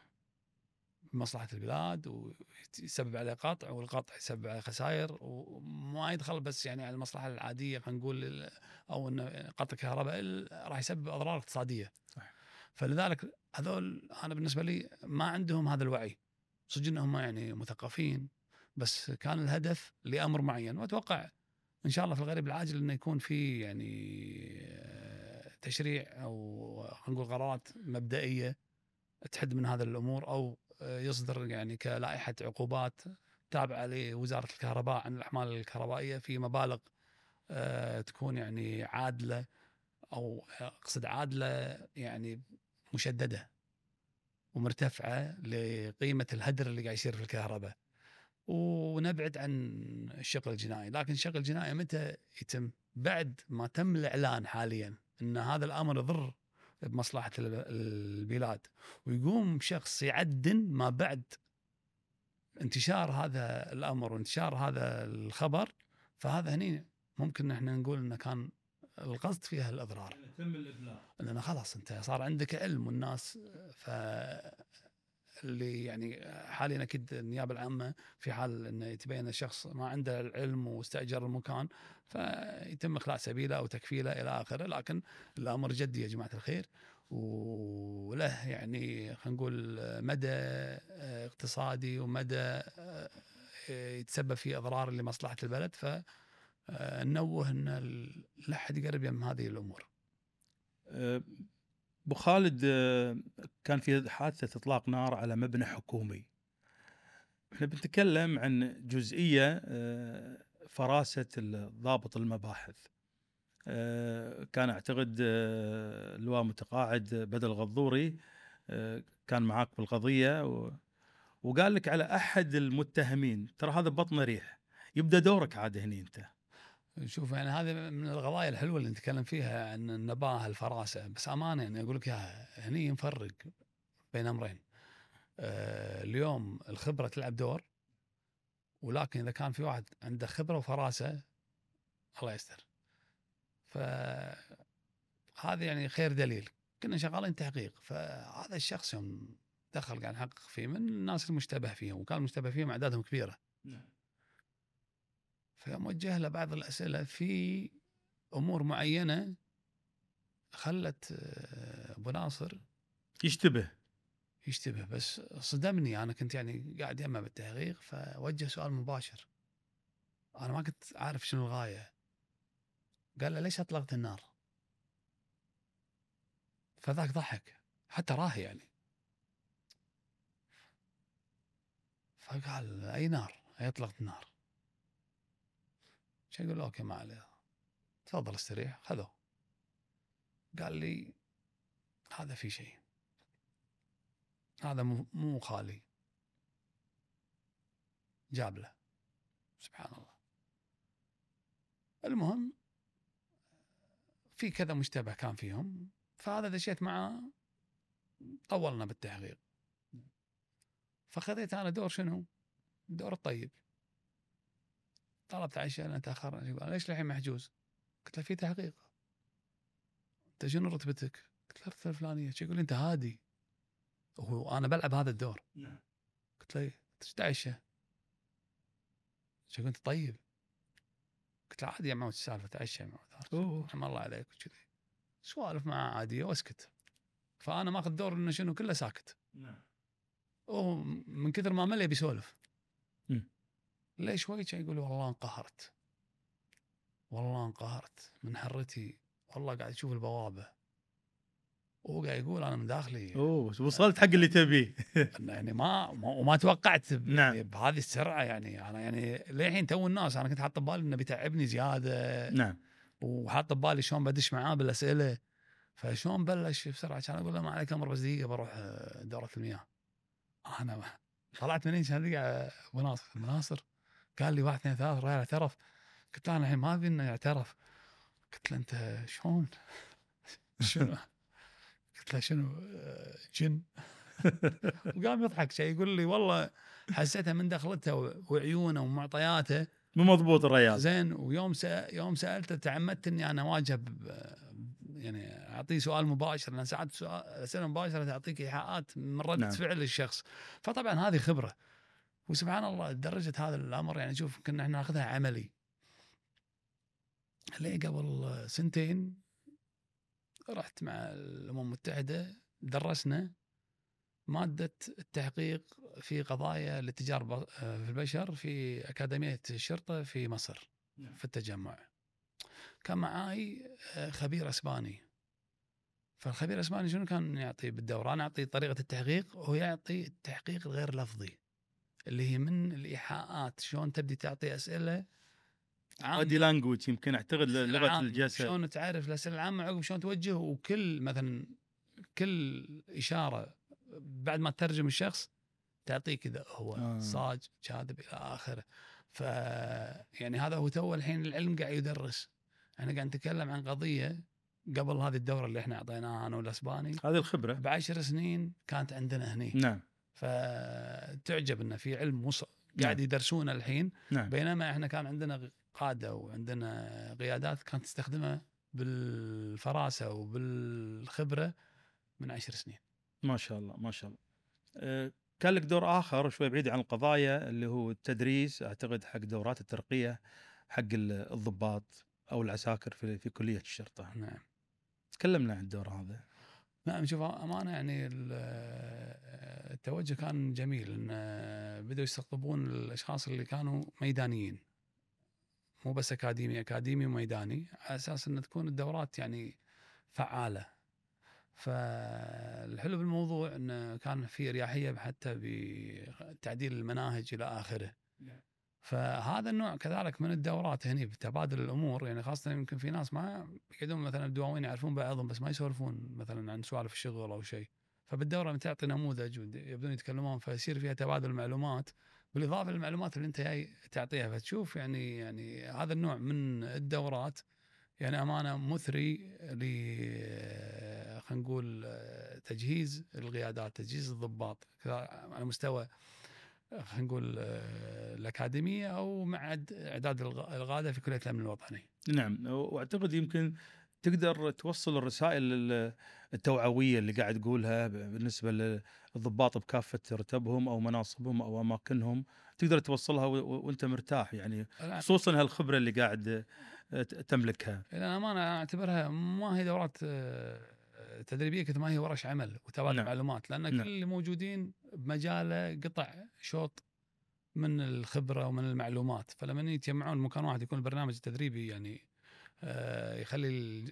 بمصلحة البلاد ويسبب عليه قطع، والقطع يسبب عليه خسائر، وما يدخل بس يعني على المصلحة العادية خلينا نقول، أو أن قطع كهرباء راح يسبب أضرار اقتصادية. صح. فلذلك هذول أنا بالنسبة لي ما عندهم هذا الوعي. صدق أنهم يعني مثقفين، بس كان الهدف لأمر معين. وأتوقع إن شاء الله في القريب العاجل أنه يكون في يعني تشريع أو خلينا نقول قرارات مبدئية تحد من هذه الأمور، أو يصدر يعني كلائحة عقوبات تابعة لوزارة الكهرباء عن الأحمال الكهربائية في مبالغ تكون يعني عادلة، أو أقصد عادلة يعني مشددة، ومرتفعة لقيمة الهدر اللي قاعد يصير في الكهرباء، ونبعد عن الشق الجنائي. لكن الشق الجنائي متى يتم؟ بعد ما تم الإعلان حاليا أن هذا الأمر يضر بمصلحة البلاد، ويقوم شخص يعدن ما بعد انتشار هذا الأمر وانتشار هذا الخبر، فهذا هني ممكن احنا نقول انه كان القصد فيها الإضرار، تم الإبلاغ، لأن خلاص أنت صار عندك علم والناس. اللي يعني حاليا أكيد النيابة العامة في حال أنه يتبين الشخص ما عنده العلم واستأجر المكان فيتم إخلاء سبيله أو تكفيله إلى آخره. لكن الأمر جدي يا جماعة الخير، وله يعني خلينا نقول مدى اقتصادي ومدى يتسبب في أضرار لمصلحة البلد، فنوه أن لا أحد يقرب يم هذه الأمور. ابو خالد، كان في حادثة اطلاق نار على مبنى حكومي. احنا بنتكلم عن جزئية فراسة ضابط المباحث. كان اعتقد اللواء متقاعد بدل غضوري كان معاك بالقضية وقال لك على احد المتهمين ترى هذا بطن ريح. يبدا دورك عاد هني انت. شوف يعني هذه من القضايا الحلوه اللي نتكلم فيها عن النباهه الفراسه، بس امانه يعني اقول لك هني نفرق بين امرين. اليوم الخبره تلعب دور، ولكن اذا كان في واحد عنده خبره وفراسه الله يستر، فهذا يعني خير دليل. كنا شغالين تحقيق، فهذا الشخص يوم دخل قاعد نحقق فيه من الناس المشتبه فيهم، وكان المشتبه فيهم اعدادهم كبيره. فموجه له بعض الاسئله في امور معينه خلت ابو ناصر يشتبه. بس صدمني. انا كنت يعني قاعد يمه بالتحقيق، فوجه سؤال مباشر انا ما كنت عارف شنو الغايه. قال له ليش اطلقت النار؟ فذاك ضحك حتى راهي يعني، فقال اي نار؟ اي اطلقت النار؟ شو يقول اوكي ما عليه، تفضل استريح. خذوه. قال لي هذا في شيء، هذا مو خالي. جاب له. سبحان الله. المهم في كذا مشتبه كان فيهم، فهذا دشيت معاه، طولنا بالتحقيق. فخذيت انا دور شنو؟ دور الطيب. طلبت عشاء لان تاخرنا. قال ليش الحين محجوز؟ قلت له في تحقيق. انت شنو رتبتك؟ قلت له الرتبه الفلانيه. يقول لي انت هادي وانا بلعب هذا الدور. قلت له ايش تعشى؟ يقول انت طيب. قلت له عادي يا معود السالفه، تعشى يا معود. رحم الله عليك وكذي سوالف معه عاديه واسكت. فانا ماخذ دور انه شنو كله ساكت. من كثر ما ملي بيسولف. ليش شوي كان يقول والله انقهرت، والله انقهرت من حرتي، والله قاعد اشوف البوابه. وهو قاعد يقول انا من داخلي وصلت حق اللي تبيه. يعني ما توقعت نعم. بهذه السرعه. يعني انا يعني للحين تو الناس انا كنت حاط ببالي انه بيتعبني زياده. نعم. وحاط ببالي شلون بدش معاه بالاسئله. فشلون بلش بسرعه كان اقول له ما عليك امر، بس دقيقه بروح دوره المياه. انا طلعت منين كان ابو ناصر قال لي 1 2 3 راح اعترف. قلت له انا الحين ما ابي انه يعترف. قلت له انت شلون؟ شنو؟ قلت له شنو جن؟ وقام يضحك شيء يقول لي والله حسيتها من دخلته وعيونه ومعطياته مو مضبوط الريال. زين. ويوم يوم سالته تعمدت اني انا اواجه يعني اعطيه سؤال مباشر، لان ساعات اسئله مباشره تعطيك ايحاءات من رده نعم. فعل الشخص. فطبعا هذه خبره. وسبحان الله درجه هذا الامر يعني شوف كنا احنا ناخذها عملي. ليه قبل 2 سنين رحت مع الامم المتحده درسنا ماده التحقيق في قضايا الاتجار في البشر في اكاديميه الشرطه في مصر في التجمع. كان معاي خبير اسباني. فالخبير الاسباني شنو كان يعطي بالدوره؟ انا اعطي طريقه التحقيق وهو يعطي التحقيق الغير لفظي اللي هي من الايحاءات. شلون تبدي تعطي اسئله بادي لانجوج، يمكن اعتقد لغه الجسد، شلون تعرف الاسئله العامه عقب شلون توجه. وكل مثلا كل اشاره بعد ما تترجم الشخص تعطيك اذا هو صادق صاج كاذب الى اخره. ف يعني هذا هو تو الحين العلم قاعد يدرس. احنا قاعد نتكلم عن قضيه قبل هذه الدوره اللي احنا اعطيناها انا والاسباني، هذه الخبره ب10 سنين كانت عندنا هني. نعم فتعجب انه في علم قاعد نعم. يدرسونه الحين. نعم بينما احنا كان عندنا قاده وعندنا قيادات كانت تستخدمها بالفراسه وبالخبره من 10 سنين. ما شاء الله ما شاء الله. كان لك دور اخر شوي بعيد عن القضايا اللي هو التدريس، اعتقد حق دورات الترقيه حق الضباط او العساكر في كليه الشرطه. نعم تكلمنا عن الدور هذا. نعم شوف امانه يعني التوجه كان جميل، ان بدأوا يستقطبون الاشخاص اللي كانوا ميدانيين، مو بس اكاديمي وميداني، على اساس ان تكون الدورات يعني فعاله. فالحلو بالموضوع انه كان في اريحيه حتى بتعديل المناهج الى اخره. فهذا النوع كذلك من الدورات هني بتبادل الامور، يعني خاصه يمكن في ناس ما يقعدون مثلا بدواوين يعرفون بعضهم بس ما يسولفون مثلا عن سوالف الشغل او شيء، فبالدوره تعطي نموذج ويبدون يتكلمون فيصير فيها تبادل معلومات بالاضافه للمعلومات اللي انت جاي تعطيها. فتشوف يعني هذا النوع من الدورات يعني امانه مثري ل خلينا نقول تجهيز القيادات، تجهيز الضباط على مستوى خلينا نقول الأكاديمية أو معهد إعداد القادة في كلية الأمن الوطني. نعم، واعتقد يمكن تقدر توصل الرسائل التوعويه اللي قاعد تقولها بالنسبه للضباط بكافه رتبهم او مناصبهم او اماكنهم، تقدر توصلها وانت مرتاح يعني، خصوصا هالخبره اللي قاعد تملكها. الأمانة أنا أعتبرها ما هي دورات تدريبيه كثر ما هي ورش عمل وتبادل نعم. معلومات، لان كل اللي موجودين بمجاله قطع شوط من الخبره ومن المعلومات. فلما يتجمعون مكان واحد يكون البرنامج التدريبي يعني يخلي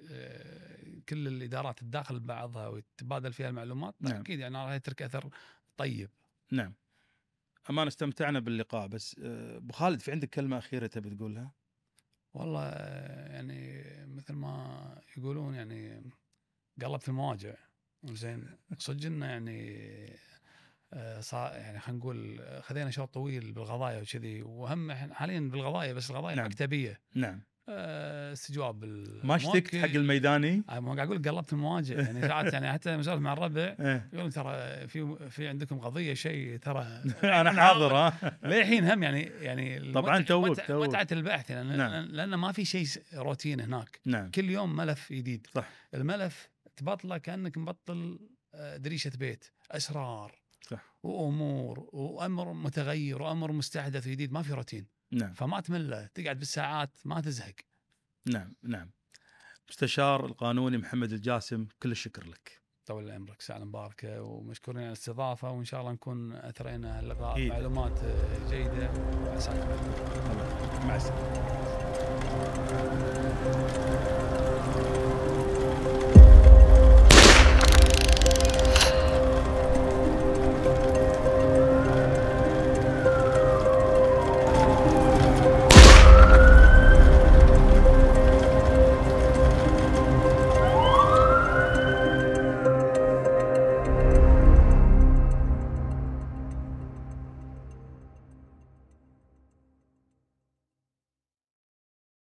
كل الادارات تداخل بعضها ويتبادل فيها المعلومات. نعم. اكيد يعني راح يترك اثر طيب. نعم. أمان استمتعنا باللقاء، بس ابو خالد في عندك كلمه اخيره تبي تقولها؟ والله يعني مثل ما يقولون يعني قلبت المواجع زين صدق انه يعني يعني خلينا نقول خذينا شوط طويل بالقضايا وكذي، وهم حاليا بالقضايا بس القضايا نعم. مكتبيه. نعم. استجواب ما اشتقت حق الميداني؟ ما قاعد اقول قلبت المواجع يعني ساعات يعني حتى مسولف مع الربع إيه. يقولون ترى في عندكم قضيه شيء ترى انا حاضر ها للحين هم يعني طبعا متعه البحث يعني نعم. لان ما في شيء روتين هناك. نعم. كل يوم ملف جديد. صح. الملف تبطله كانك مبطل دريشه بيت، اسرار صح. وامور وامر متغير وامر مستحدث جديد، ما في روتين. نعم. فما تمل، تقعد بالساعات ما تزهق. نعم. نعم. مستشار القانوني محمد الجاسم، كل الشكر لك. طول عمرك، ساعة مباركة ومشكورين على الاستضافة، وإن شاء الله نكون أثرينا اللقاء معلومات جيدة. وعساكم مع السلامة.